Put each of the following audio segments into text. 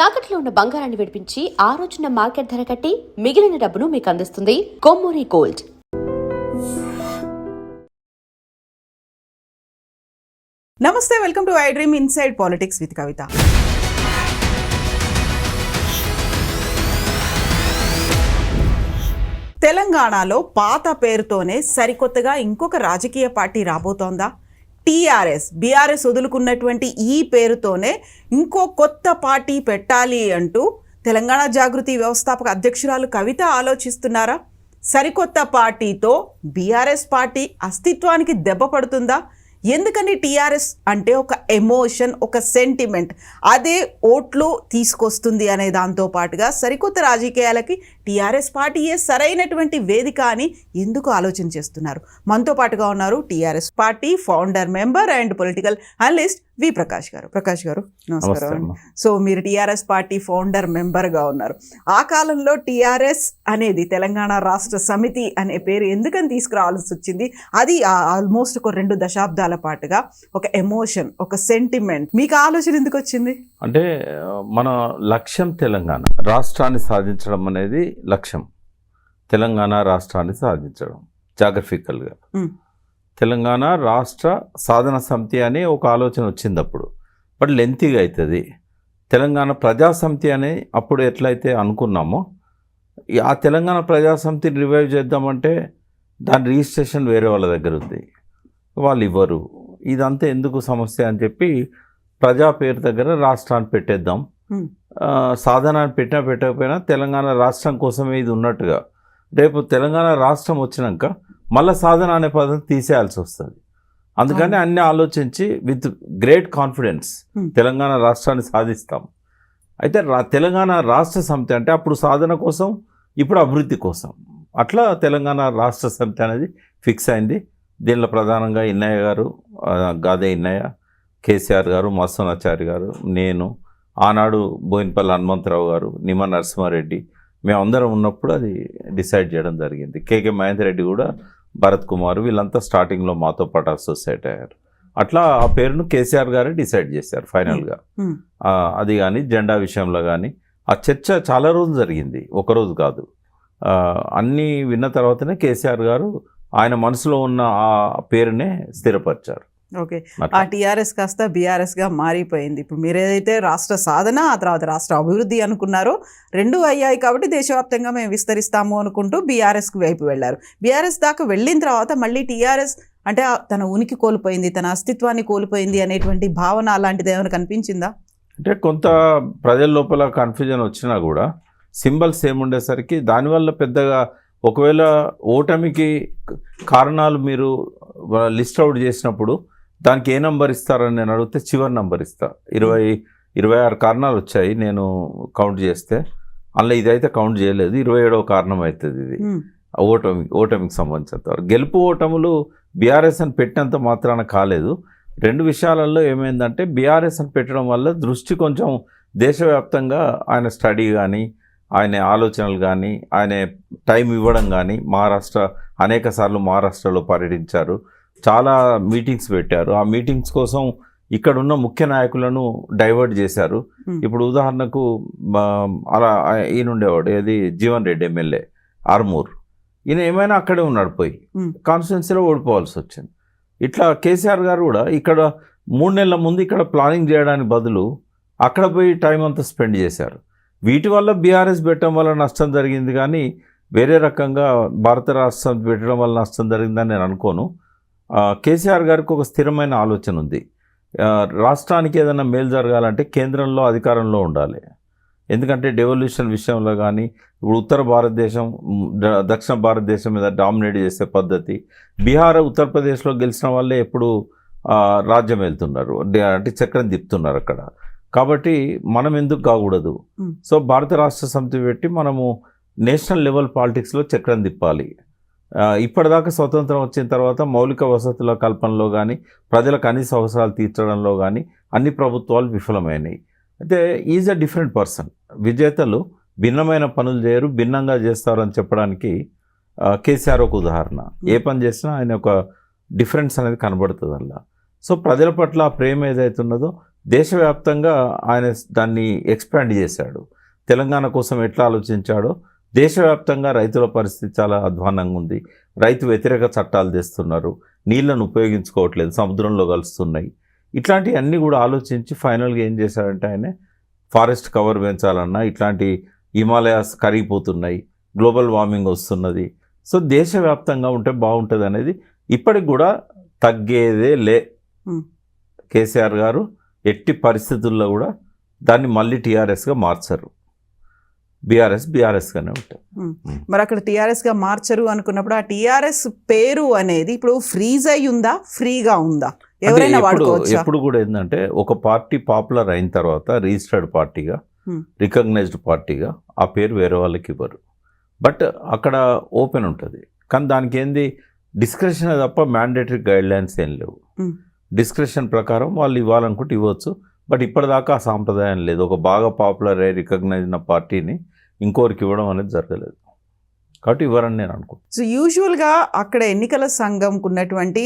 తాకట్లో ఉన్న బంగారాన్ని విడిపించి ఆ రోజున మార్కెట్ ధర కట్టి మిగిలిన డబ్బును మీకు అందిస్తుంది కొమ్మూరి గోల్డ్. నమస్తే, welcome to I dream inside politics with Kavitha. తెలంగాణలో పాత పేరుతోనే సరికొత్తగా ఇంకొక రాజకీయ పార్టీ రాబోతోందా? టీఆర్ఎస్, బీఆర్ఎస్ వదులుకున్నటువంటి ఈ పేరుతోనే ఇంకో కొత్త పార్టీ పెట్టాలి అంటూ తెలంగాణ జాగృతి వ్యవస్థాపక అధ్యక్షురాలు కవిత ఆలోచిస్తున్నారా? సరికొత్త పార్టీతో బీఆర్ఎస్ పార్టీ అస్తిత్వానికి దెబ్బ పడుతుందా? ఎందుకని టీఆర్ఎస్ అంటే ఒక ఎమోషన్, ఒక సెంటిమెంట్, అదే ఓట్లు తీసుకొస్తుంది అనే దాంతో పాటుగా సరికొత్త రాజకీయాలకి టీఆర్ఎస్ పార్టీయే సరైనటువంటి వేదిక అని ఎందుకు ఆలోచన చేస్తున్నారు? మనతో పాటుగా ఉన్నారు TRS party founder member and political analyst V Prakash garu. Prakash గారు నమస్కారం. సో మీరు టీఆర్ఎస్ పార్టీ ఫౌండర్ మెంబర్గా ఉన్నారు. ఆ కాలంలో టీఆర్ఎస్ అనేది తెలంగాణ రాష్ట్ర సమితి అనే పేరు ఎందుకని తీసుకురావాల్సి వచ్చింది? అది ఆల్మోస్ట్ ఒక 2 దశాబ్దాల పాటుగా ఒక ఎమోషన్, ఒక సెంటిమెంట్. మీకు ఆలోచన ఎందుకు వచ్చింది? అంటే మన లక్ష్యం తెలంగాణ రాష్ట్రాన్ని సాధించడం అనేది లక్ష్యం. తెలంగాణ రాష్ట్రాన్ని సాధించడం జాగ్రఫికల్గా తెలంగాణ రాష్ట్ర సాధన సమితి అనే ఒక ఆలోచన వచ్చింది అప్పుడు. బట్ లెంతీగా అవుతుంది. తెలంగాణ ప్రజాసమితి అని అప్పుడు ఎట్లయితే అనుకున్నామో ఆ తెలంగాణ ప్రజాసమితిని రివైవ్ చేద్దామంటే దాని రిజిస్ట్రేషన్ వేరే వాళ్ళ దగ్గర ఉంది, వాళ్ళు ఇవ్వరు. ఇదంతా ఎందుకు సమస్య అని చెప్పి ప్రజా పేరు దగ్గర రాష్ట్రాన్ని పెట్టేద్దాం, సాధనాన్ని పెట్టకపోయినా తెలంగాణ రాష్ట్రం కోసమే ఇది ఉన్నట్టుగా. రేపు తెలంగాణ రాష్ట్రం వచ్చినాక మళ్ళీ సాధన అనే పదం తీసేయాల్సి వస్తుంది. అందుకని అన్ని ఆలోచించి విత్ గ్రేట్ కాన్ఫిడెన్స్ తెలంగాణ రాష్ట్రాన్ని సాధిస్తాం. అయితే తెలంగాణ రాష్ట్ర సమితి అంటే అప్పుడు సాధన కోసం, ఇప్పుడు అభివృద్ధి కోసం. అట్లా తెలంగాణ రాష్ట్ర సమితి అనేది ఫిక్స్ అయింది. దీనిలో ప్రధానంగా ఇన్నయ్య గారు, గాదే ఇన్నయ్య, కేసీఆర్ గారు, మత్స్యనాచారి గారు, నేను, ఆనాడు బోయినపల్లి హనుమంతరావు గారు, నిమ్మ నరసింహారెడ్డి, మేమందరం ఉన్నప్పుడు అది డిసైడ్ చేయడం జరిగింది. కేకే మహేందర్ రెడ్డి కూడా, భరత్ కుమార్, వీళ్ళంతా స్టార్టింగ్లో మాతో పాటు అసోసియేట్ అయ్యారు. అట్లా ఆ పేరును కేసీఆర్ గారే డిసైడ్ చేశారు ఫైనల్గా. అది కానీ జెండా విషయంలో కానీ ఆ చర్చ చాలా రోజులు జరిగింది, ఒకరోజు కాదు. అన్నీ విన్న తర్వాతనే కేసీఆర్ గారు ఆయన మనసులో ఉన్న ఆ పేరునే స్థిరపరిచారు. ఓకే, ఆ టీఆర్ఎస్ కాస్త బీఆర్ఎస్గా మారిపోయింది. ఇప్పుడు మీరు ఏదైతే రాష్ట్ర సాధన, ఆ తర్వాత రాష్ట్ర అభివృద్ధి అనుకున్నారో, 2 అయ్యాయి కాబట్టి దేశవ్యాప్తంగా మేము విస్తరిస్తాము అనుకుంటూ బీఆర్ఎస్కి వైపు వెళ్ళారు. బీఆర్ఎస్ దాకా వెళ్ళిన తర్వాత మళ్ళీ టీఆర్ఎస్ అంటే తన ఉనికి కోల్పోయింది, తన అస్తిత్వాన్ని కోల్పోయింది అనేటువంటి భావన అలాంటిది ఏమైనా కనిపించిందా? అంటే కొంత ప్రజల లోపల కన్ఫ్యూజన్ వచ్చినా కూడా సింబల్స్ ఏముండేసరికి దానివల్ల పెద్దగా, ఒకవేళ ఓటమికి కారణాలు మీరు లిస్ట్ అవుట్ చేసినప్పుడు దానికి ఏ నంబర్ ఇస్తారని నేను అడిగితే చివరి నంబర్ ఇస్తా. 26 కారణాలు వచ్చాయి నేను కౌంట్ చేస్తే. అందులో ఇదైతే కౌంట్ చేయలేదు, 27వ కారణం అవుతుంది ఇది ఓటమికి సంబంధించినంత. గెలుపు ఓటములు బీఆర్ఎస్ అని పెట్టినంత మాత్రాన కాలేదు. 2 విషయాలలో ఏమైందంటే బీఆర్ఎస్ అని పెట్టడం వల్ల దృష్టి కొంచెం దేశవ్యాప్తంగా ఆయన స్టడీ కానీ, ఆయన ఆలోచనలు కానీ, ఆయన టైం ఇవ్వడం కానీ, అనేక సార్లు మహారాష్ట్రలో పర్యటించారు, చాలా మీటింగ్స్ పెట్టారు. ఆ మీటింగ్స్ కోసం ఇక్కడున్న ముఖ్య నాయకులను డైవర్ట్ చేశారు. ఇప్పుడు ఉదాహరణకు అలా ఈయన ఉండేవాడు, ఏది జీవన్ రెడ్డి ఎమ్మెల్యే ఆర్మూర్, ఈయన ఏమైనా అక్కడే ఉన్నాడు, పోయి కాన్స్టిట్యున్సీలో ఓడిపోవాల్సి వచ్చింది. ఇట్లా కేసీఆర్ గారు కూడా ఇక్కడ 3 నెలల ముందు ఇక్కడ ప్లానింగ్ చేయడానికి బదులు అక్కడ పోయి టైం అంతా స్పెండ్ చేశారు. వీటి వల్ల బీఆర్ఎస్ పెట్టడం వల్ల నష్టం జరిగింది కానీ వేరే రకంగా భారత రాష్ట్రం పెట్టడం వల్ల నష్టం జరిగిందని నేను అనుకోను. కేసీఆర్ గారికి ఒక స్థిరమైన ఆలోచన ఉంది. రాష్ట్రానికి ఏదైనా మేలు జరగాలంటే కేంద్రంలో అధికారంలో ఉండాలి. ఎందుకంటే డెవల్యూషన్ విషయంలో కానీ, ఇప్పుడు ఉత్తర భారతదేశం దక్షిణ భారతదేశం మీద డామినేట్ చేసే పద్ధతి, బీహార్ ఉత్తరప్రదేశ్లో గెలిచిన వాళ్ళే ఎప్పుడు రాజ్యం వెళ్తున్నారు, అంటే చక్రం తిప్పుతున్నారు అక్కడ. కాబట్టి మనం ఎందుకు కాకూడదు? సో భారత రాష్ట్ర సమితి పెట్టి మనము నేషనల్ లెవెల్ పాలిటిక్స్లో చక్రం తిప్పాలి. ఇప్పటిదాకా స్వతంత్రం వచ్చిన తర్వాత మౌలిక వసతుల కల్పనలో కానీ, ప్రజల కనీస అవసరాలు తీర్చడంలో కానీ అన్ని ప్రభుత్వాలు విఫలమైనవి. అయితే ఈజ్ అ డిఫరెంట్ పర్సన్. విజేతలు భిన్నమైన పనులు చేయరు, భిన్నంగా చేస్తారని చెప్పడానికి కేసీఆర్ ఒక ఉదాహరణ. ఏ పని చేసినా ఆయన ఒక డిఫరెన్స్ అనేది కనబడుతుంది అలా. సో ప్రజల పట్ల ఆ ప్రేమ ఏదైతే ఉన్నదో దేశవ్యాప్తంగా ఆయన దాన్ని ఎక్స్పాండ్ చేశాడు. తెలంగాణ కోసం ఎట్లా ఆలోచించాడో దేశవ్యాప్తంగా రైతుల పరిస్థితి చాలా అధ్వాన్నంగా ఉంది. రైతు వ్యతిరేక చట్టాలు తెస్తున్నారు, నీళ్లను ఉపయోగించుకోవట్లేదు, సముద్రంలో కలుస్తున్నాయి. ఇట్లాంటివన్నీ కూడా ఆలోచించి ఫైనల్గా ఏం చేశాడంటే ఆయన ఫారెస్ట్ కవర్ పెంచాలన్నా ఇట్లాంటి హిమాలయాస్ కరిగిపోతున్నాయి, గ్లోబల్ వార్మింగ్ వస్తున్నది, సో దేశవ్యాప్తంగా ఉంటే బాగుంటుంది అనేది ఇప్పటికి కూడా తగ్గేదే లే. కేసీఆర్ గారు ఎట్టి పరిస్థితుల్లో కూడా దాన్ని మళ్ళీ టీఆర్ఎస్గా మార్చరు. బీఆర్ఎస్గానే ఉంటారు. మరి అక్కడ టీఆర్ఎస్గా మార్చరు అనుకున్నప్పుడు ఆ టీఆర్ఎస్ పేరు అనేది ఇప్పుడు ఫ్రీజ్ అయి ఉందా, ఫ్రీగా ఉందా, ఎవరైనా వాడుకోవచ్చా? ఎప్పుడు కూడా ఏంటంటే ఒక పార్టీ పాపులర్ అయిన తర్వాత రిజిస్టర్డ్ పార్టీగా, రికగ్నైజ్డ్ పార్టీగా ఆ పేరు వేరే వాళ్ళకి ఇవ్వరు. బట్ అక్కడ ఓపెన్ ఉంటుంది. కానీ దానికి ఏంది డిస్క్రిప్షన్ తప్ప మ్యాండేటరీ గైడ్ లైన్స్ ఏం లేవు. డిస్క్రిప్షన్ ప్రకారం వాళ్ళు ఇవ్వాలనుకుంటే ఇవ్వచ్చు. బట్ ఇప్పటిదాకా ఆ సాంప్రదాయం లేదు. ఒక బాగా పాపులర్ అయ్యి రికగ్నైజ్ అయిన పార్టీని ఇంకోరికి ఇవ్వడం అనేది జరగలేదు, కాబట్టి ఇవ్వరని నేను అనుకుంటున్నాను. సో యూజువల్గా అక్కడ ఎన్నికల సంఘంకు ఉన్నటువంటి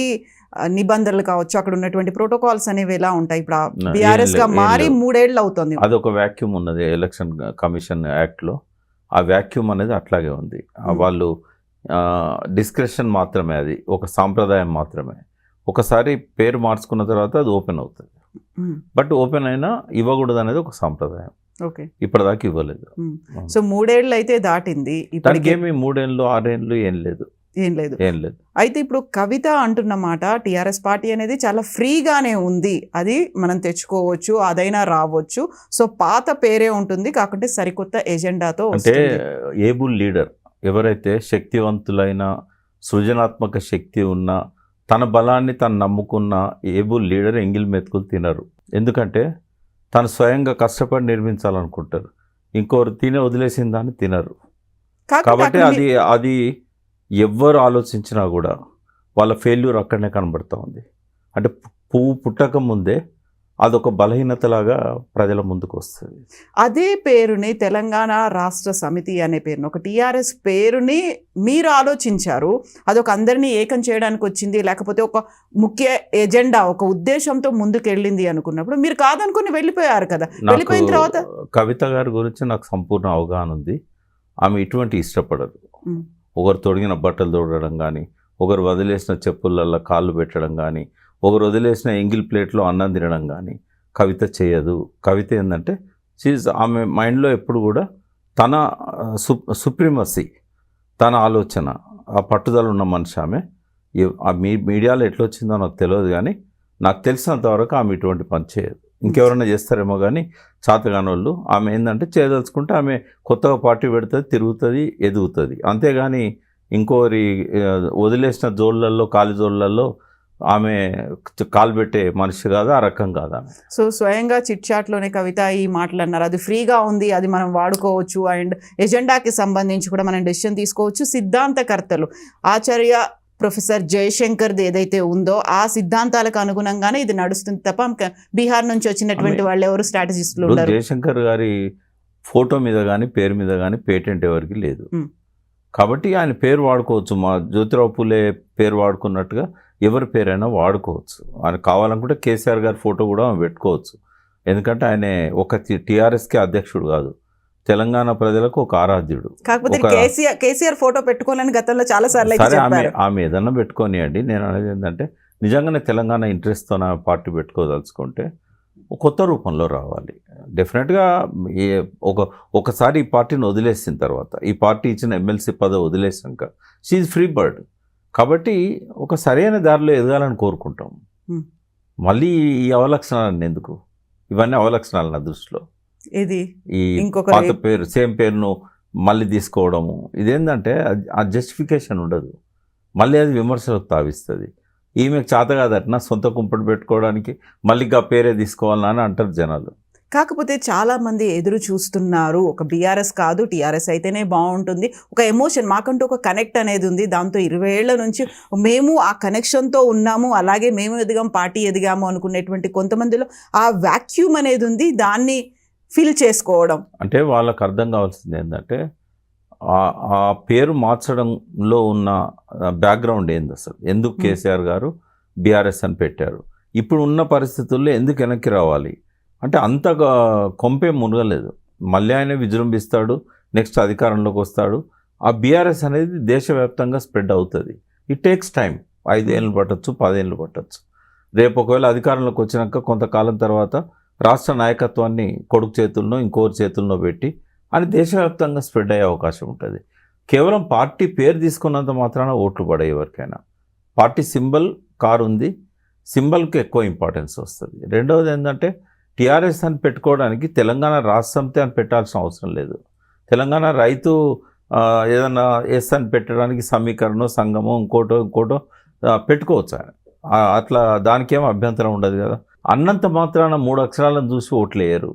నిబంధనలు కావచ్చు, అక్కడ ఉన్నటువంటి ప్రోటోకాల్స్ అనేవి ఎలా ఉంటాయి? ఇప్పుడు బీఆర్ఎస్గా మారి 3 ఏళ్ళు అవుతుంది. అదొక వ్యాక్యూమ్ ఉన్నది ఎలక్షన్ కమిషన్ యాక్ట్లో. ఆ వ్యాక్యూమ్ అనేది అట్లాగే ఉంది. వాళ్ళు డిస్క్రిప్షన్ మాత్రమే, అది ఒక సాంప్రదాయం మాత్రమే. ఒకసారి పేరు మార్చుకున్న తర్వాత అది ఓపెన్ అవుతుంది. బట్ ఓపెన్ అయినా ఇవ్వకూడదు అనేది ఒక సాంప్రదాయం. ఓకే, ఇప్పటిదాకా ఇవ్వలేదు. సో 3 ఏళ్ళు అయితే దాటింది. దానికి ఏమి 3 ఏళ్ళు 6 ఏళ్ళు ఏం లేదు. అయితే ఇప్పుడు కవిత అంటున్న మాట, టీఆర్ఎస్ పార్టీ అనేది చాలా ఫ్రీగానే ఉంది, అది మనం తెచ్చుకోవచ్చు, అదైనా రావచ్చు, సో పాత పేరే ఉంటుంది, కాకుంటే సరికొత్త ఎజెండాతో. అంటే ఏబుల్ లీడర్ ఎవరైతే శక్తివంతులైన సృజనాత్మక శక్తి ఉన్న తన బలాన్ని తను నమ్ముకున్న ఏబుల్ లీడర్ ఎంగిల్ మెతుకులు తినరు. ఎందుకంటే తను స్వయంగా కష్టపడి నిర్మించాలనుకుంటారు, ఇంకోరు తినే వదిలేసిన దాన్ని తినరు. కాబట్టి అది ఎవ్వరు ఆలోచించినా కూడా వాళ్ళ ఫెయిల్యూర్ అక్కడనే కనబడుతూ ఉంది. అంటే పువ్వు పుట్టక ముందే అదొక బలహీనతలాగా ప్రజల ముందుకు వస్తుంది. అదే పేరుని తెలంగాణ రాష్ట్ర సమితి అనే పేరుని, ఒక టీఆర్ఎస్ పేరుని మీరు ఆలోచించారు, అదొక అందరినీ ఏకం చేయడానికి వచ్చింది, లేకపోతే ఒక ముఖ్య ఎజెండా, ఒక ఉద్దేశంతో ముందుకు వెళ్ళింది అనుకున్నప్పుడు మీరు కాదనుకుని వెళ్ళిపోయారు కదా. వెళ్ళిపోయిన తర్వాత కవిత గారి గురించి నాకు సంపూర్ణ అవగాహన ఉంది. ఆమె ఇటువంటి ఇష్టపడరు. ఒకరు తొడిగిన బట్టలు తోడడం కానీ, ఒకరు వదిలేసిన చెప్పులల్లో కాళ్ళు పెట్టడం కానీ, ఒకరు వదిలేసిన ఎంగిల్ ప్లేట్లో అన్నం తినడం కానీ కవిత చేయదు. కవిత ఏంటంటే ఆమె మైండ్లో ఎప్పుడు కూడా తన సుప్రీమసీ, తన ఆలోచన, ఆ పట్టుదల ఉన్న మనిషి ఆమె. ఆ మీడియాలో ఎట్లా వచ్చిందో నాకు తెలియదు, కానీ నాకు తెలిసినంత వరకు ఆమె ఇటువంటి పని చేయదు. ఇంకెవరైనా చేస్తారేమో కానీ చాతగాని వాళ్ళు. ఆమె ఏంటంటే చేయదలుచుకుంటే ఆమె కొత్తగా పార్టీ పెడుతుంది, తిరుగుతుంది, ఎదుగుతుంది. అంతేగాని ఇంకోరి వదిలేసిన జోళ్ళల్లో, ఖాళీ జోళ్ళల్లో ఆమె కాలు పెట్టే మనిషి కాదు, ఆ రకం కాదు ఆమె. సో స్వయంగా చిట్ చాట్లోనే కవిత ఈ మాటలు అన్నారు, అది ఫ్రీగా ఉంది, అది మనం వాడుకోవచ్చు, అండ్ ఎజెండాకి సంబంధించి కూడా మనం డెసిషన్ తీసుకోవచ్చు. సిద్ధాంతకర్తలు ఆచార్య ప్రొఫెసర్ జయశంకర్ది ఏదైతే ఉందో ఆ సిద్ధాంతాలకు అనుగుణంగానే ఇది నడుస్తుంది తప్ప బీహార్ నుంచి వచ్చినటువంటి వాళ్ళు ఎవరు స్ట్రాటజిస్టులు ఉన్నారు. జయశంకర్ గారి ఫోటో మీద కానీ పేరు మీద కానీ పేటెంట్ ఎవరికి లేదు, కాబట్టి ఆయన పేరు వాడుకోవచ్చు. మా జ్యోతిరావు పూలే పేరు వాడుకున్నట్టుగా ఎవరి పేరైనా వాడుకోవచ్చు. ఆయన కావాలనుకుంటే కేసీఆర్ గారి ఫోటో కూడా పెట్టుకోవచ్చు. ఎందుకంటే ఆయన ఒక టీఆర్ఎస్కి అధ్యక్షుడు కాదు, తెలంగాణ ప్రజలకు ఒక ఆరాధ్యుడు. కాకపోతే కేసీఆర్ ఫోటో పెట్టుకోవాలని గతంలో చాలా సార్లు ఆమె ఏదన్నా పెట్టుకోనియండి. నేను అనేది ఏంటంటే నిజంగానే తెలంగాణ ఇంట్రెస్ట్తో నా పార్టీ పెట్టుకోదలుచుకుంటే కొత్త రూపంలో రావాలి. డెఫినెట్గా ఒకసారి ఈ పార్టీని వదిలేసిన తర్వాత, ఈ పార్టీ ఇచ్చిన ఎమ్మెల్సీ పదవి వదిలేసాక షీఈ్ ఫ్రీ బర్డ్. కాబట్టి ఒక సరైన దారిలో ఎదగాలని కోరుకుంటాం. మళ్ళీ ఈ అవలక్షణాలను ఎందుకు? ఇవన్నీ అవలక్షణాలు నా దృష్టిలో. ఇది ఈ పాత పేరు సేమ్ పేరును మళ్ళీ తీసుకోవడము ఇదేంటంటే ఆ జస్టిఫికేషన్ ఉండదు, మళ్ళీ అది విమర్శలకు తావిస్తుంది. ఈమెకు చేత కాదట సొంత కుంపటి పెట్టుకోవడానికి మళ్ళీ ఆ పేరే తీసుకోవాలని అని అంటారు జనాలు. కాకపోతే చాలామంది ఎదురు చూస్తున్నారు, ఒక బీఆర్ఎస్ కాదు టీఆర్ఎస్ అయితేనే బాగుంటుంది, ఒక ఎమోషన్ మాకంటూ ఒక కనెక్ట్ అనేది ఉంది, దాంతో 20 ఏళ్ల నుంచి మేము ఆ కనెక్షన్తో ఉన్నాము, అలాగే మేము ఎదిగాము, పార్టీ ఎదిగాము అనుకునేటువంటి కొంతమందిలో ఆ వాక్యూమ్ అనేది ఉంది, దాన్ని ఫిల్ చేసుకోవడం. అంటే వాళ్ళకు అర్థం కావాల్సింది ఏంటంటే ఆ పేరు మార్చడంలో ఉన్న బ్యాక్గ్రౌండ్ ఏంది, అసలు ఎందుకు కేసీఆర్ గారు బీఆర్ఎస్ అని పెట్టారు, ఇప్పుడు ఉన్న పరిస్థితుల్లో ఎందుకు వెనక్కి రావాలి, అంటే అంత కొంపే మునగలేదు. మళ్ళీ ఆయన విజృంభిస్తాడు, నెక్స్ట్ అధికారంలోకి వస్తాడు. ఆ బీఆర్ఎస్ అనేది దేశవ్యాప్తంగా స్ప్రెడ్ అవుతుంది. It takes time. 5 ఏళ్ళు పట్టచ్చు, 10 ఏళ్ళు పట్టచ్చు. రేపు ఒకవేళ అధికారంలోకి వచ్చినాక కొంతకాలం తర్వాత రాష్ట్ర నాయకత్వాన్ని కొడుకు చేతుల్లో ఇంకోరి చేతుల్లో పెట్టి అని దేశవ్యాప్తంగా స్ప్రెడ్ అయ్యే అవకాశం ఉంటుంది. కేవలం పార్టీ పేరు తీసుకున్నంత మాత్రాన ఓట్లు పడే ఎవరికైనా. పార్టీ సింబల్ కారు ఉంది, సింబల్కి ఎక్కువ ఇంపార్టెన్స్ వస్తుంది. రెండవది ఏంటంటే టీఆర్ఎస్ అని పెట్టుకోవడానికి తెలంగాణ రాష్ట్ర సమితి అని పెట్టాల్సిన అవసరం లేదు. తెలంగాణ రైతు ఏదన్నా ఎస్ అని పెట్టడానికి సమీకరణం, సంఘము, ఇంకోటో పెట్టుకోవచ్చు ఆయన. అట్లా దానికేం అభ్యంతరం ఉండదు కదా. అన్నంత మాత్రాన 3 అక్షరాలను చూసి ఓట్లు వేయరు.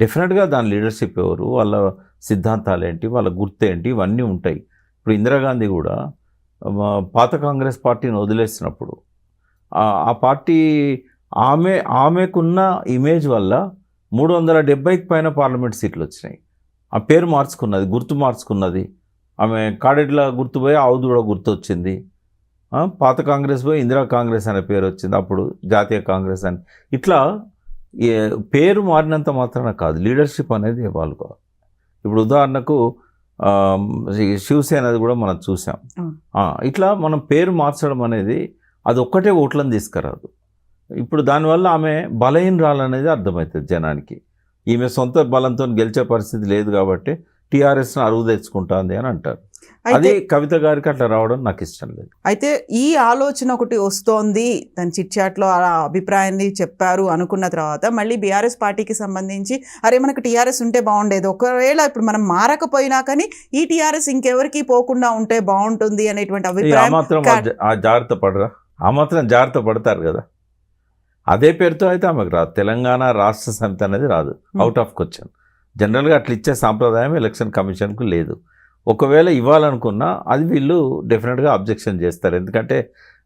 డెఫినెట్గా దాని లీడర్షిప్ ఎవరు, వాళ్ళ సిద్ధాంతాలు ఏంటి, వాళ్ళ గుర్తు ఏంటి, ఇవన్నీ ఉంటాయి. ఇప్పుడు ఇందిరాగాంధీ కూడా పాత కాంగ్రెస్ పార్టీని వదిలేసినప్పుడు ఆ పార్టీ ఆమెకున్న ఇమేజ్ వల్ల 370కి పైన పార్లమెంట్ సీట్లు వచ్చినాయి. ఆ పేరు మార్చుకున్నది, గుర్తు మార్చుకున్నది. ఆమె కాడెడ్ల గుర్తు పోయి ఆవుదూడ గుర్తు వచ్చింది. పాత కాంగ్రెస్ పోయి ఇందిరా కాంగ్రెస్ అనే పేరు వచ్చింది, అప్పుడు జాతీయ కాంగ్రెస్ అని. ఇట్లా పేరు మారినంత మాత్రాన కాదు, లీడర్షిప్ అనేది ఇవ్వాలి. ఇప్పుడు ఉదాహరణకు శివసేనది కూడా మనం చూసాం. ఇట్లా మనం పేరు మార్చడం అనేది అది ఒక్కటే ఓట్లను తీసుకురాదు. ఇప్పుడు దానివల్ల ఆమె బలహీనరాలనేది అర్థమవుతుంది జనానికి. ఈమె సొంత బలంతో గెలిచే పరిస్థితి లేదు కాబట్టి టీఆర్ఎస్ను అరువు తెచ్చుకుంటుంది అని అంటారు. అది కవిత గారికి అట్లా రావడం నాకు ఇష్టం లేదు. అయితే ఈ ఆలోచన ఒకటి వస్తోంది, తన చిట్చాట్లో ఆ అభిప్రాయాన్ని చెప్పారు అనుకున్న తర్వాత మళ్ళీ బీఆర్ఎస్ పార్టీకి సంబంధించి అరే మనకు టీఆర్ఎస్ ఉంటే బాగుండేది, ఒకవేళ ఇప్పుడు మనం మారకపోయినా కానీ ఈ టీఆర్ఎస్ ఇంకెవరికి పోకుండా ఉంటే బాగుంటుంది అనేటువంటి అభిప్రాయం. జాగ్రత్త పడరా, ఆ మాత్రం జాగ్రత్త పడతారు కదా. అదే పేరుతో అయితే ఆమెకు రాదు. తెలంగాణ రాష్ట్ర సమితి అనేది రాదు, అవుట్ ఆఫ్ క్వశ్చన్. జనరల్గా అట్లా ఇచ్చే సాంప్రదాయం ఎలక్షన్ కమిషన్కు లేదు. ఒకవేళ ఇవ్వాలనుకున్నా అది వీళ్ళు డెఫినెట్గా అబ్జెక్షన్ చేస్తారు. ఎందుకంటే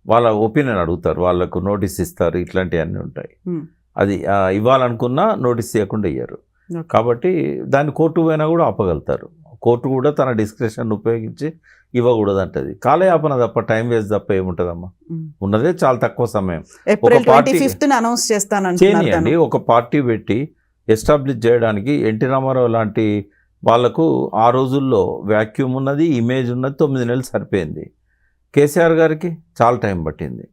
వాళ్ళ ఒపీనియన్ అడుగుతారు, వాళ్ళకు నోటీస్ ఇస్తారు, ఇట్లాంటివన్నీ ఉంటాయి. అది ఇవ్వాలనుకున్నా నోటీస్ ఇవ్వకుండా ఇయ్యరు. కాబట్టి దాన్ని కోర్టు పోయినా కూడా ఆపగలుగుతారు. కోర్టు కూడా తన డిస్క్రిప్షన్ ఉపయోగించి ఇవ్వకూడదంటది. కాలయాపన తప్ప, టైం వేస్ట్ తప్ప ఏముంటుందమ్మా. ఉన్నదే చాలా తక్కువ సమయం. చేయండి, ఒక పార్టీ పెట్టి ఎస్టాబ్లిష్ చేయడానికి ఎన్టీ రామారావు లాంటి వాళ్లకు ఆ రోజుల్లో వాక్యూమ్ ఉన్నది, ఇమేజ్ ఉన్నది, 9 నెలలు సరిపోయింది. కేసీఆర్ గారికి చాలా టైం పట్టింది.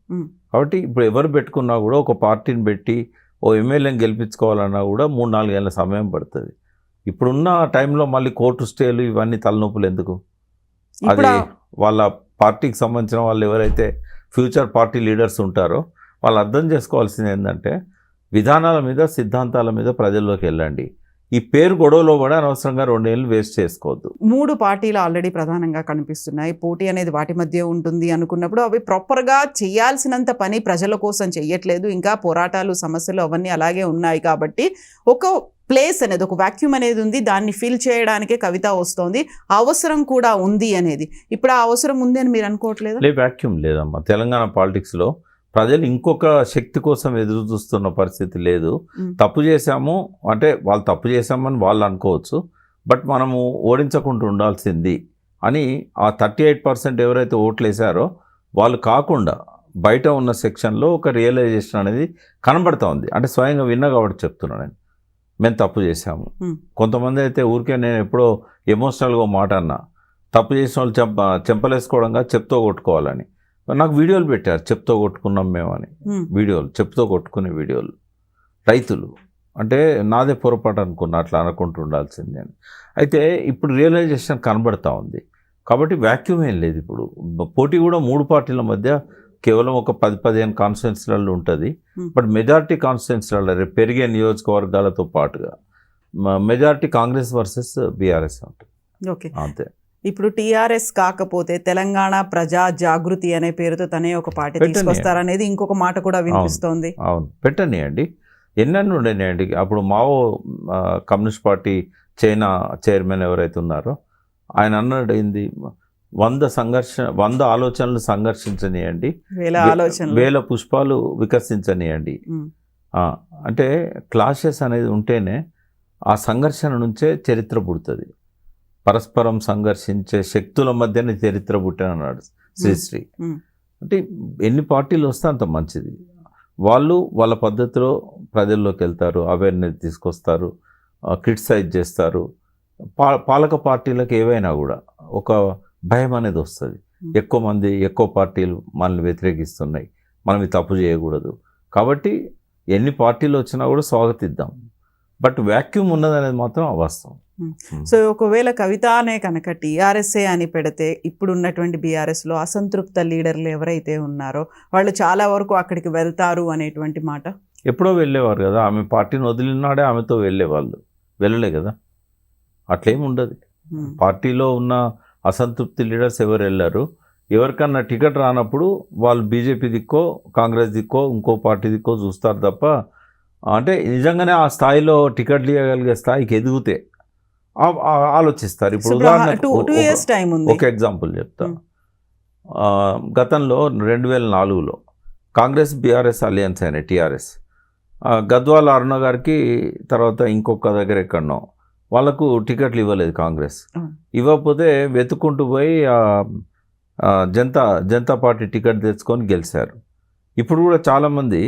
కాబట్టి ఇప్పుడు ఎవరు పెట్టుకున్నా కూడా ఒక పార్టీని పెట్టి ఓ ఎమ్మెల్యేని గెలిపించుకోవాలన్నా కూడా 3-4 ఏళ్ళ సమయం పడుతుంది. ఇప్పుడున్న టైంలో మళ్ళీ కోర్టు స్టేలు ఇవన్నీ తలనొప్పులు ఎందుకు? అది వాళ్ళ పార్టీకి సంబంధించిన వాళ్ళు ఎవరైతే ఫ్యూచర్ పార్టీ లీడర్స్ ఉంటారో వాళ్ళు అర్థం చేసుకోవాల్సింది ఏంటంటే విధానాల మీద, సిద్ధాంతాల మీద ప్రజల్లోకి వెళ్ళండి. ఈ పేరు గొడవలో కూడా అనవసరంగా 2 ఏళ్ళు వేస్ట్ చేసుకోవద్దు. 3 పార్టీలు ఆల్రెడీ ప్రధానంగా కనిపిస్తున్నాయి. పోటీ అనేది వాటి మధ్య ఉంటుంది అనుకున్నప్పుడు అవి ప్రాపర్గా చేయాల్సినంత పని ప్రజల కోసం చెయ్యట్లేదు. ఇంకా పోరాటాలు, సమస్యలు అవన్నీ అలాగే ఉన్నాయి. కాబట్టి ఒక ప్లేస్ అనేది, ఒక వాక్యూమ్ అనేది ఉంది, దాన్ని ఫిల్ చేయడానికే కవిత వస్తోంది. అవసరం కూడా ఉంది అనేది. ఇప్పుడు ఆ అవసరం ఉంది అని మీరు అనుకోవట్లేదు? వాక్యూమ్ లేదమ్మా. తెలంగాణ పాలిటిక్స్లో ప్రజలు ఇంకొక శక్తి కోసం ఎదురు చూస్తున్న పరిస్థితి లేదు. తప్పు చేశాము అంటే వాళ్ళు తప్పు చేశామని వాళ్ళు అనుకోవచ్చు, బట్ మనము ఓడించకుండా ఉండాల్సింది అని ఆ 38% ఎవరైతే ఓట్లు వేశారో వాళ్ళు కాకుండా బయట ఉన్న సెక్షన్లో ఒక రియలైజేషన్ అనేది కనబడుతూ ఉంది. అంటే స్వయంగా విన్నా కాబట్టి చెప్తున్నాను నేను, మేము తప్పు చేశాము. కొంతమంది అయితే ఊరికే, నేను ఎప్పుడో ఎమోషనల్గా మాట అన్నా, తప్పు చేసిన వాళ్ళు చెంపలేసుకోవడంగా చెప్తో కొట్టుకోవాలని. నాకు వీడియోలు పెట్టారు, చెప్తో కొట్టుకున్నాం మేమని. వీడియోలు, చెప్తో కొట్టుకునే వీడియోలు. రైతులు అంటే నాదే పొరపాటు అనుకున్నా, అట్లా అనుకుంటూ ఉండాల్సింది అని. అయితే ఇప్పుడు రియలైజేషన్ కనబడతా ఉంది. కాబట్టి వాక్యూమ్ ఏం లేదు. ఇప్పుడు పోటీ కూడా 3 పార్టీల మధ్య కేవలం ఒక 10-15 కాన్స్టిట్యున్సీలలో ఉంటుంది. బట్ మెజారిటీ కాన్స్టిట్యున్సీలలో రేపు పెరిగే నియోజకవర్గాలతో పాటుగా మెజారిటీ కాంగ్రెస్ వర్సెస్ బీఆర్ఎస్ ఉంటుంది. ఓకే, అంతే. ఇప్పుడు టీఆర్ఎస్ కాకపోతే తెలంగాణ ప్రజా జాగృతి అనే పేరుతో తనే ఒక పార్టీ తీసుకొస్తారనేది ఇంకొక మాట కూడా వినిపిస్తోంది. అవును, పెట్టనియండి, ఎన్నెన్ని ఉండనియండి. అప్పుడు Mao communist party China chairman ఎవరైతే ఉన్నారో ఆయన అన్నాడు ఏంది, 100 ఆలోచనలు సంఘర్షించనియండి, 1000 పుష్పాలు వికసించనియండి. అంటే క్లాషెస్ అనేది ఉంటేనే ఆ సంఘర్షణ నుంచే చరిత్ర పుడుతుంది. పరస్పరం సంఘర్షించే శక్తుల మధ్యనే చరిత్ర పుట్టానన్నాడు శ్రీశ్రీ. అంటే ఎన్ని పార్టీలు వస్తే అంత మంచిది. వాళ్ళు వాళ్ళ పద్ధతిలో ప్రజల్లోకి వెళ్తారు, అవేర్నెస్ తీసుకొస్తారు, క్రిటిసైజ్ చేస్తారు. పాలక పార్టీలకు ఏవైనా కూడా ఒక భయం అనేది వస్తుంది. ఎక్కువ మంది ఎక్కువ పార్టీలు మనల్ని వ్యతిరేకిస్తున్నాయి, మనం ఇది తప్పు చేయకూడదు. కాబట్టి ఎన్ని పార్టీలు వచ్చినా కూడా స్వాగతిద్దాం. బట్ వ్యాక్యూమ్ ఉన్నదనేది మాత్రం అవాస్తవం. సో ఒకవేళ కవిత అనే కనుక టీఆర్ఎస్ఏ అని పెడితే ఇప్పుడు ఉన్నటువంటి బీఆర్ఎస్లో అసంతృప్త లీడర్లు ఎవరైతే ఉన్నారో వాళ్ళు చాలా వరకు అక్కడికి వెళ్తారు అనేటువంటి మాట. ఎప్పుడో వెళ్ళేవారు కదా, ఆమె పార్టీని వదిలినాడే ఆమెతో వెళ్ళేవాళ్ళు, వెళ్ళలే కదా. అట్లేమి ఉండదు. పార్టీలో ఉన్న అసంతృప్తి లీడర్స్ ఎవరు వెళ్ళారు, ఎవరికన్నా టికెట్ రానప్పుడు వాళ్ళు బీజేపీ దిక్కో కాంగ్రెస్ దిక్కో ఇంకో పార్టీ దిక్కో చూస్తారు తప్ప, అంటే నిజంగానే ఆ స్థాయిలో టికెట్లు ఇవ్వగలిగే స్థాయికి ఎదిగితే ఆలోచిస్తారు. ఇప్పుడు ఉదాహరణకు ఒక ఎగ్జాంపుల్ చెప్తా. గతంలో 2004లో కాంగ్రెస్ బీఆర్ఎస్ అలయన్స్ అయినాయి. టీఆర్ఎస్ గద్వాల అరుణ గారికి, తర్వాత ఇంకొక దగ్గర ఎక్కడనో వాళ్ళకు టికెట్లు ఇవ్వలేదు కాంగ్రెస్. ఇవ్వకపోతే వెతుక్కుంటూ పోయి జనతా పార్టీ టికెట్ తెచ్చుకొని గెలిచారు. ఇప్పుడు కూడా చాలామంది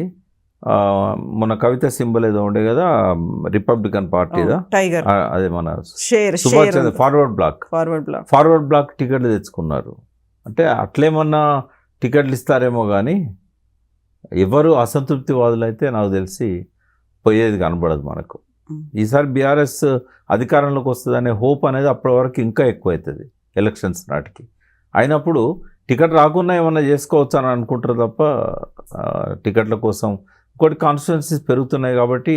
మన కవిత సింబల్ ఏదో ఉండే కదా, రిపబ్లికన్ పార్టీదా, టైగర్, అదే మన సుభాష్ చంద్ర ఫార్వర్డ్ బ్లాక్ టికెట్లు తెచ్చుకున్నారు. అంటే అట్లేమన్నా టికెట్లు ఇస్తారేమో కానీ ఎవరు అసంతృప్తివాదులు అయితే నాకు తెలిసి పోయేది కనబడదు మనకు. ఈసారి బీఆర్ఎస్ అధికారంలోకి వస్తుందనే హోప్ అనేది అప్పటి వరకు ఇంకా ఎక్కువ అవుతుంది ఎలక్షన్స్ నాటికి. అయినప్పుడు టికెట్ రాకుండా ఏమన్నా చేసుకోవచ్చు అని అనుకుంటారు తప్ప టికెట్ల కోసం ఇంకోటి కాన్స్టిట్యున్సీస్ పెరుగుతున్నాయి కాబట్టి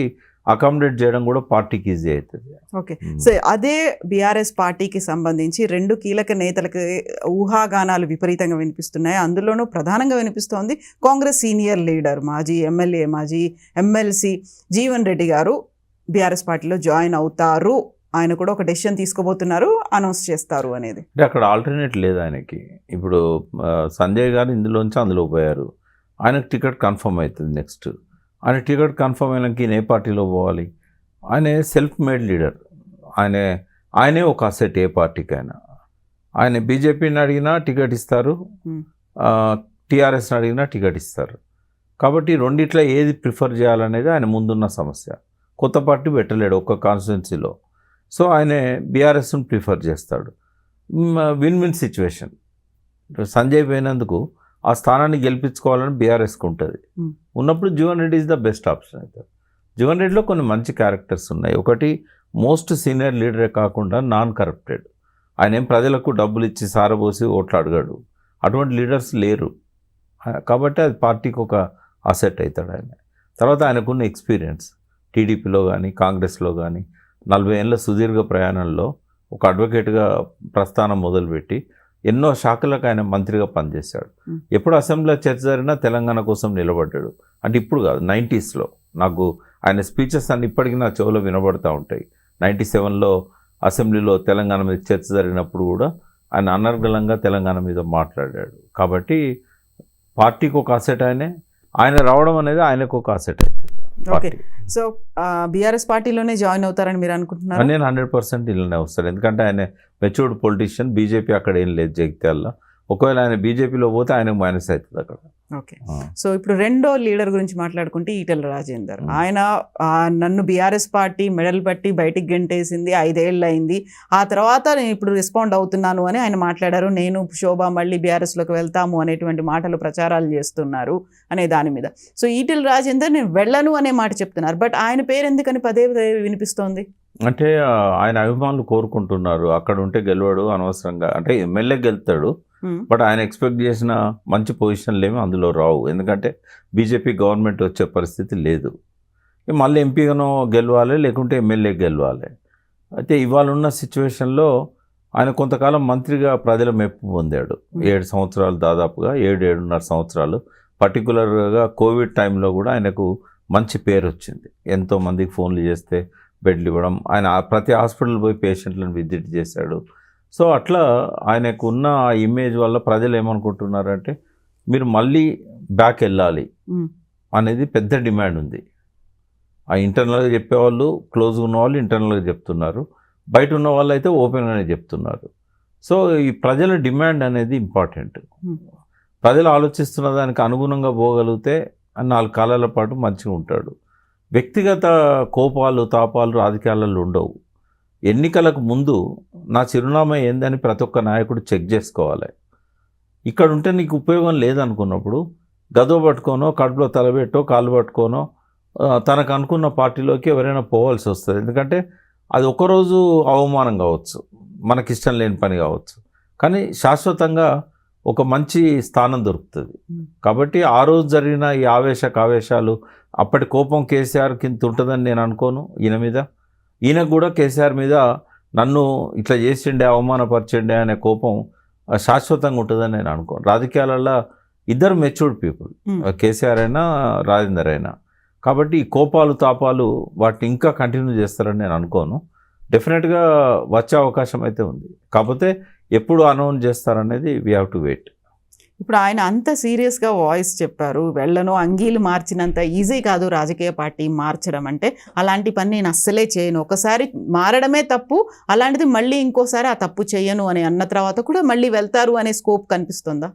అకామిడేట్ చేయడం కూడా పార్టీకి ఈజీ అవుతుంది. ఓకే, సో అదే బీఆర్ఎస్ పార్టీకి సంబంధించి 2 కీలక నేతలకు ఊహాగానాలు విపరీతంగా వినిపిస్తున్నాయి. అందులోనూ ప్రధానంగా వినిపిస్తోంది కాంగ్రెస్ సీనియర్ లీడర్, మాజీ ఎమ్మెల్యే, మాజీ ఎమ్మెల్సీ జీవన్ రెడ్డి గారు బీఆర్ఎస్ పార్టీలో జాయిన్ అవుతారు. ఆయన కూడా ఒక డెసిషన్ తీసుకోబోతున్నారు, అనౌన్స్ చేస్తారు అనేది. అంటే అక్కడ ఆల్టర్నేట్ లేదు ఆయనకి. ఇప్పుడు సంజయ్ గారు ఇందులోంచి అందులో పోయారు, ఆయనకు టికెట్ కన్ఫర్మ్ అవుతుంది. నెక్స్ట్ ఆయన టికెట్ కన్ఫర్మ్ అయినాక ఈయన ఏ పార్టీలో పోవాలి? ఆయన సెల్ఫ్ మేడ్ లీడర్, ఆయనే ఒక అసెట్ ఏ పార్టీకి అయినా. ఆయన బీజేపీని అడిగినా టికెట్ ఇస్తారు, టీఆర్ఎస్ని అడిగినా టికెట్ ఇస్తారు. కాబట్టి రెండిట్లో ఏది ప్రిఫర్ చేయాలనేది ఆయన ముందున్న సమస్య. కొత్త పార్టీ పెట్టలేడు ఒక్క కాన్స్టిట్యున్సీలో, సో ఆయన బీఆర్ఎస్ని ప్రిఫర్ చేస్తాడు. Win win situation. సంజయ్ పోయినందుకు ఆ స్థానాన్ని గెలిపించుకోవాలని బీఆర్ఎస్కి ఉంటుంది. ఉన్నప్పుడు Jeevan Reddy is the best option అవుతారు. జీవన్ రెడ్డిలో కొన్ని మంచి క్యారెక్టర్స్ ఉన్నాయి. ఒకటి, మోస్ట్ సీనియర్ లీడరే కాకుండా నాన్ కరప్టెడ్. ఆయన ఏం ప్రజలకు డబ్బులు ఇచ్చి సారబోసి ఓట్లు అడగాడు, అటువంటి లీడర్స్ లేరు. కాబట్టి అది పార్టీకి ఒక అసెట్ అవుతాడు ఆయన. తర్వాత ఆయనకున్న ఎక్స్పీరియన్స్ టీడీపీలో కానీ కాంగ్రెస్లో కానీ 40 ఏళ్ళ సుదీర్ఘ ప్రయాణంలో ఒక అడ్వకేట్గా ప్రస్థానం మొదలుపెట్టి ఎన్నో శాఖలకు ఆయన మంత్రిగా పనిచేశాడు. ఎప్పుడు అసెంబ్లీలో చర్చ జరిగినా తెలంగాణ కోసం నిలబడ్డాడు. అంటే ఇప్పుడు కాదు, 90sలో నాకు ఆయన స్పీచెస్ అన్ని ఇప్పటికీ నా చెవులో వినబడుతూ ఉంటాయి. 97లో అసెంబ్లీలో తెలంగాణ మీద చర్చ జరిగినప్పుడు కూడా ఆయన అనర్గళంగా తెలంగాణ మీద మాట్లాడాడు. కాబట్టి పార్టీకి ఒక అసెట్ ఆయన రావడం అనేది ఆయనకు ఒక అసెట్ అవుతుంది. ఓకే, సో బీఆర్ఎస్ పార్టీలోనే జాయిన్ అవుతారని మీరు అనుకుంటున్నారు? నేను 100% ఇలానే వస్తాను. ఎందుకంటే ఆయన మెచ్యూర్డ్ పొలిటీషియన్. బీజేపీ అక్కడ ఏం లేదు జగిత్యాలలో. ఒకవేళ ఆయన బీజేపీలో పోతే ఆయనకు మైనస్ అవుతుంది అక్కడ. ఓకే, సో ఇప్పుడు రెండో లీడర్ గురించి మాట్లాడుకుంటే ఈటెల రాజేందర్. ఆయన నన్ను బీఆర్ఎస్ పార్టీ మెడల్ పట్టి బయటికి గెంటేసింది, 5 ఏళ్ళు అయింది, ఆ తర్వాత నేను ఇప్పుడు రెస్పాండ్ అవుతున్నాను అని ఆయన మాట్లాడారు. నేను శోభ మళ్ళీ బీఆర్ఎస్లోకి వెళ్తాము అనేటువంటి మాటలు ప్రచారాలు చేస్తున్నారు అనే దాని మీద. సో ఈటెల రాజేందర్ నేను వెళ్ళను అనే మాట చెప్తున్నారు, బట్ ఆయన పేరు ఎందుకని పదే పదే వినిపిస్తోంది? అంటే ఆయన అభిమానులు కోరుకుంటున్నారు అక్కడ ఉంటే గెలవడు అనవసరంగా. అంటే ఎమ్మెల్యే గెలుతాడు, బట్ ఆయన ఎక్స్పెక్ట్ చేసిన మంచి పొజిషన్లు ఏమి అందులో రావు. ఎందుకంటే బీజేపీ గవర్నమెంట్ వచ్చే పరిస్థితి లేదు. మళ్ళీ ఎంపీగానో గెలవాలి, లేకుంటే ఎమ్మెల్యే గెలవాలి. అయితే ఇవాళ ఉన్న సిచ్యువేషన్లో ఆయన కొంతకాలం మంత్రిగా ప్రజల మెప్పు పొందాడు. 7 సంవత్సరాలు, దాదాపుగా 7-7.5 సంవత్సరాలు. పర్టికులర్గా కోవిడ్ టైంలో కూడా ఆయనకు మంచి పేరు వచ్చింది. ఎంతోమందికి ఫోన్లు చేస్తే బెడ్లు ఇవ్వడం, ఆయన ప్రతి హాస్పిటల్ పోయి పేషెంట్లను విజిట్ చేశాడు. సో అట్లా ఆయనకు ఉన్న ఆ ఇమేజ్ వల్ల ప్రజలు ఏమనుకుంటున్నారంటే మీరు మళ్ళీ బ్యాక్ వెళ్ళాలి అనేది పెద్ద డిమాండ్ ఉంది. ఆ ఇంటర్నల్గా చెప్పేవాళ్ళు, క్లోజ్గా ఉన్న వాళ్ళు ఇంటర్నల్గా చెప్తున్నారు, బయట ఉన్న వాళ్ళు అయితే ఓపెన్గానే చెప్తున్నారు. సో ఈ ప్రజల డిమాండ్ అనేది ఇంపార్టెంట్. ప్రజలు ఆలోచిస్తున్న దానికి అనుగుణంగా పోగలిగితే 4 కాలాల పాటు మంచిగా ఉంటాడు. వ్యక్తిగత కోపాలు తాపాలు రాజకీయాలలో ఉండవు. ఎన్నికలకు ముందు నా చిరునామా ఏందని ప్రతి ఒక్క నాయకుడు చెక్ చేసుకోవాలి. ఇక్కడ ఉంటే నీకు ఉపయోగం లేదనుకున్నప్పుడు గదో పట్టుకోనో కడుపులో తలబెట్టో కాళ్ళు పట్టుకోనో తనకు అనుకున్న పార్టీలోకి ఎవరైనా పోవాల్సి వస్తుంది. ఎందుకంటే అది ఒకరోజు అవమానం కావచ్చు, మనకిష్టం లేని పని కావచ్చు, కానీ శాశ్వతంగా ఒక మంచి స్థానం దొరుకుతుంది. కాబట్టి ఆ రోజు జరిగిన ఈ కావేశాలు అప్పటి కోపం కేసీఆర్ కింద ఉంటుందని నేను అనుకోను. ఈయనకు కూడా కేసీఆర్ మీద నన్ను ఇట్లా చేసిండే అవమానపరిచిండే అనే కోపం శాశ్వతంగా ఉంటుందని నేను అనుకోను. రాజకీయాలలో ఇద్దరు మెచ్యూర్డ్ పీపుల్, కేసీఆర్ అయినా రాజేందర్ అయినా. కాబట్టి ఈ కోపాలు తాపాలు వాటిని ఇంకా కంటిన్యూ చేస్తారని నేను అనుకోను. డెఫినెట్గా వచ్చే అవకాశం అయితే ఉంది. కాకపోతే ఎప్పుడు అనౌన్స్ చేస్తారనేది వీ హ్యావ్ టు వెయిట్. ఇప్పుడు ఆయన అంత సీరియస్గా వాయిస్ చెప్పారు, వెళ్ళను, అంగీలు మార్చినంత ఈజీ కాదు రాజకీయ పార్టీ మార్చడం అంటే, అలాంటి పని నేను అస్సలే చేయను, ఒకసారి మారడమే తప్పు, అలాంటిది మళ్ళీ ఇంకోసారి ఆ తప్పు చేయను అని అన్న తర్వాత కూడా మళ్ళీ వెళ్తారు అనే స్కోప్ కనిపిస్తుందా?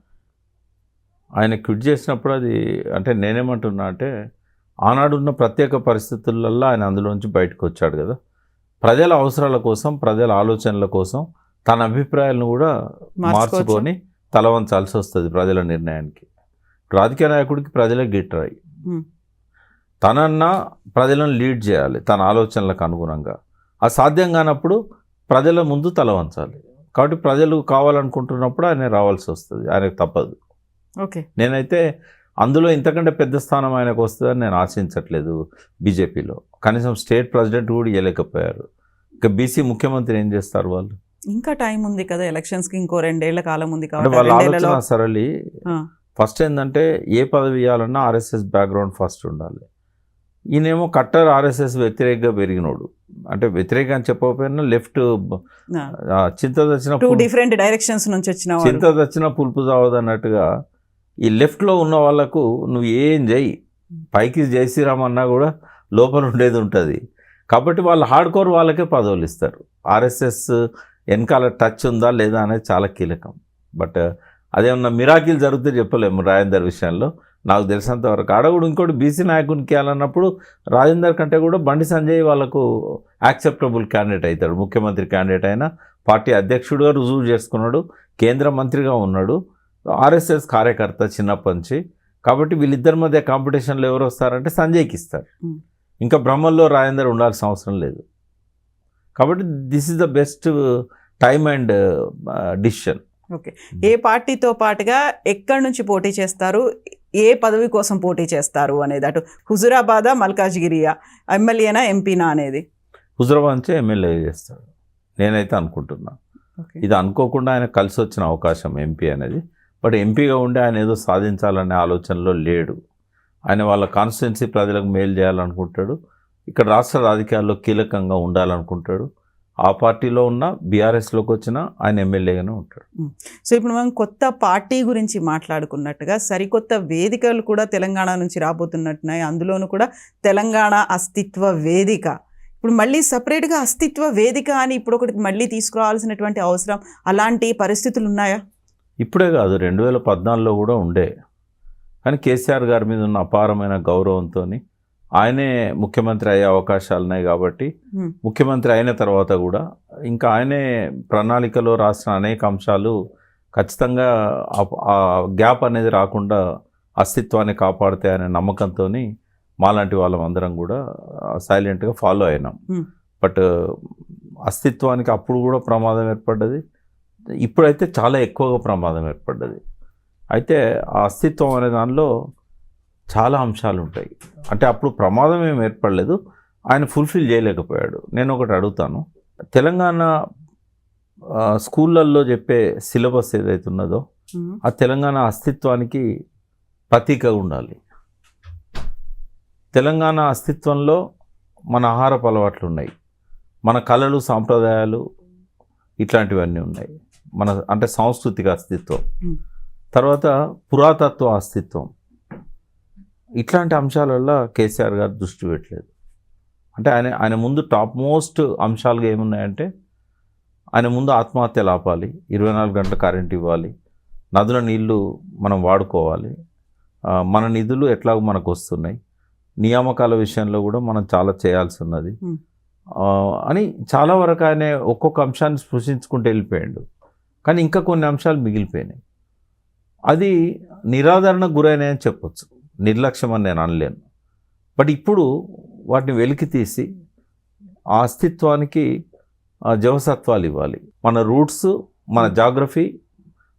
ఆయన క్విట్ చేసినప్పుడు అది అంటే నేనేమంటున్నా అంటే, ఆనాడున్న ప్రత్యేక పరిస్థితులలో ఆయన అందులోంచి బయటకు వచ్చాడు కదా. ప్రజల అవసరాల కోసం, ప్రజల ఆలోచనల కోసం తన అభిప్రాయాలను కూడా మార్చుకొని తలవంచాల్సి వస్తుంది ప్రజల నిర్ణయానికి. రాజకీయ నాయకుడికి ప్రజలే గిట్టరాయి. తనన్నా ప్రజలను లీడ్ చేయాలి తన ఆలోచనలకు అనుగుణంగా. అది సాధ్యం కానప్పుడు ప్రజల ముందు తలవంచాలి. కాబట్టి ప్రజలు కావాలనుకుంటున్నప్పుడు ఆయన రావాల్సి వస్తుంది, ఆయనకు తప్పదు. ఓకే, నేనైతే అందులో ఇంతకంటే పెద్ద స్థానం ఆయనకు వస్తుందని నేను ఆశించట్లేదు. బీజేపీలో కనీసం స్టేట్ ప్రెసిడెంట్ కూడా ఇవ్వలేకపోయారు. ఇక బీసీ ముఖ్యమంత్రి ఏం చేస్తారు వాళ్ళు? ఇంకా టైం ఉంది కదా, ఎలక్షన్స్కి ఇంకో 2 ఏళ్ల కాలం ఉంది కాబట్టి వాళ్ళ ఆలోచన సరళి ఫస్ట్ ఏంటంటే ఏ పదవి ఇవ్వాలన్నా ఆర్ఎస్ఎస్ బ్యాక్గ్రౌండ్ ఫస్ట్ ఉండాలి. ఈయనేమో కట్టర్ ఆర్ఎస్ఎస్ వ్యతిరేకంగా పెరిగినోడు, అంటే వ్యతిరేకంగా అని చెప్పకపోయినా లెఫ్ట్ చింత డిఫరెంట్ డైరెక్షన్స్ నుంచి వచ్చిన చింత తెచ్చిన పులుపు చావదు అన్నట్టుగా ఈ లెఫ్ట్లో ఉన్న వాళ్ళకు నువ్వు ఏం చేయి, పైకి జై శ్రీరామ్ అన్నా కూడా లోపల ఉండేది ఉంటుంది. కాబట్టి వాళ్ళు హార్డ్ కోర్ వాళ్ళకే పదవులు ఇస్తారు. ఆర్ఎస్ఎస్ వెనకాల టచ్ ఉందా లేదా అనేది చాలా కీలకం. బట్ అదేమన్నా మిరాకిల్ జరిగితే చెప్పలేము రాజేందర్ విషయంలో. నాకు తెలిసినంత వరకు ఆడ కూడా ఇంకోటి బీసీ నాయకునికి ఇవ్వాలన్నప్పుడు రాజేందర్ కంటే కూడా బండి సంజయ్ వాళ్ళకు యాక్సెప్టబుల్ క్యాండిడేట్ అవుతాడు. ముఖ్యమంత్రి క్యాండిడేట్ అయినా పార్టీ అధ్యక్షుడిగా రుజువు చేసుకున్నాడు, కేంద్ర మంత్రిగా ఉన్నాడు, ఆర్ఎస్ఎస్ కార్యకర్త చిన్నప్పటి నుంచి. కాబట్టి వీళ్ళిద్దరి మధ్య కాంపిటీషన్లో ఎవరు వస్తారంటే సంజయ్కి ఇస్తారు. ఇంకా బ్రహ్మల్లో రాజేందర్ ఉండాల్సిన అవసరం లేదు. కాబట్టి this is the best time and decision. Okay, ఏ పార్టీతో పాటుగా ఎక్కడి నుంచి పోటీ చేస్తారు, ఏ పదవి కోసం పోటీ చేస్తారు అనేది, అటు హుజురాబాదా మల్కాజ్గిరియా, ఎమ్మెల్యేనా ఎంపీనా అనేది? హుజురాబాద్ నుంచే ఎమ్మెల్యే చేస్తాడు నేనైతే అనుకుంటున్నా. ఇది అనుకోకుండా ఆయన కలిసి వచ్చిన అవకాశం ఎంపీ అనేది. బట్ ఎంపీగా ఉండి ఆయన ఏదో సాధించాలనే ఆలోచనలో లేడు. ఆయన వాళ్ళ కాన్స్టిట్యున్సీ ప్రజలకు మేలు చేయాలనుకుంటాడు, ఇక్కడ రాష్ట్ర రాజకీయాల్లో కీలకంగా ఉండాలనుకుంటాడు. ఆ పార్టీలో ఉన్న బీఆర్ఎస్లోకి వచ్చిన ఆయన ఎమ్మెల్యేగానే ఉంటాడు. సో ఇప్పుడు మనం కొత్త పార్టీ గురించి మాట్లాడుకున్నట్టుగా సరికొత్త వేదికలు కూడా తెలంగాణ నుంచి రాబోతున్నట్టున్నాయి. అందులోనూ కూడా తెలంగాణ అస్తిత్వ వేదిక. ఇప్పుడు మళ్ళీ సపరేట్గా అస్తిత్వ వేదిక అని ఇప్పుడు ఒకటి మళ్ళీ తీసుకురావాల్సినటువంటి అవసరం, అలాంటి పరిస్థితులు ఉన్నాయా? ఇప్పుడే కాదు, 2014లో కూడా ఉండే. కానీ కేసీఆర్ గారి మీద ఉన్న అపారమైన గౌరవంతో ఆయనే ముఖ్యమంత్రి అయ్యే అవకాశాలు ఉన్నాయి. కాబట్టి ముఖ్యమంత్రి అయిన తర్వాత కూడా ఇంకా ఆయనే ప్రణాళికలో రాసిన అనేక అంశాలు ఖచ్చితంగా ఆ గ్యాప్ అనేది రాకుండా అస్తిత్వాన్ని కాపాడితే అనే నమ్మకంతో మాలాంటి వాళ్ళమందరం కూడా సైలెంట్గా ఫాలో అయినాం. బట్ అస్తిత్వానికి అప్పుడు కూడా ప్రమాదం ఏర్పడ్డది, ఇప్పుడైతే చాలా ఎక్కువగా ప్రమాదం ఏర్పడ్డది. అయితే ఆ అస్తిత్వం అనే దానిలో చాలా అంశాలు ఉంటాయి. అంటే అప్పుడు ప్రమాదం ఏం ఏర్పడలేదు, ఆయన ఫుల్ఫిల్ చేయలేకపోయాడు. నేను ఒకటి అడుగుతాను, తెలంగాణ స్కూళ్ళల్లో చెప్పే సిలబస్ ఏదైతే ఉన్నదో ఆ తెలంగాణ అస్తిత్వానికి ప్రతీకగా ఉండాలి. తెలంగాణ అస్తిత్వంలో మన ఆహారపు అలవాట్లు ఉన్నాయి, మన కళలు సాంప్రదాయాలు ఇట్లాంటివన్నీ ఉన్నాయి. మన అంటే సాంస్కృతిక అస్తిత్వం, తర్వాత పురాతత్వ అస్తిత్వం, ఇట్లాంటి అంశాలల్లో కేసీఆర్ గారు దృష్టి పెట్టలేదు. అంటే ఆయన ముందు టాప్ మోస్ట్ అంశాలుగా ఏమున్నాయంటే, ఆయన ముందు ఆత్మహత్యలు ఆపాలి, 24 గంటల కరెంట్ ఇవ్వాలి, నదుల నీళ్లు మనం వాడుకోవాలి, మన నిధులు ఎట్లాగో మనకు వస్తున్నాయి, నియామకాల విషయంలో కూడా మనం చాలా చేయాల్సి ఉన్నది అని చాలా వరకు ఆయన ఒక్కొక్క అంశాన్ని స్పృశించుకుంటూ వెళ్ళిపోయాడు. కానీ ఇంకా కొన్ని అంశాలు మిగిలిపోయినాయి. అది నిరాదరణకు గురైనాయని చెప్పొచ్చు, నిర్లక్ష్యం అని నేను అనలేను. బట్ ఇప్పుడు వాటిని వెలికి తీసి ఆ అస్తిత్వానికి జవసత్వాలు ఇవ్వాలి. మన రూట్స్, మన జాగ్రఫీ,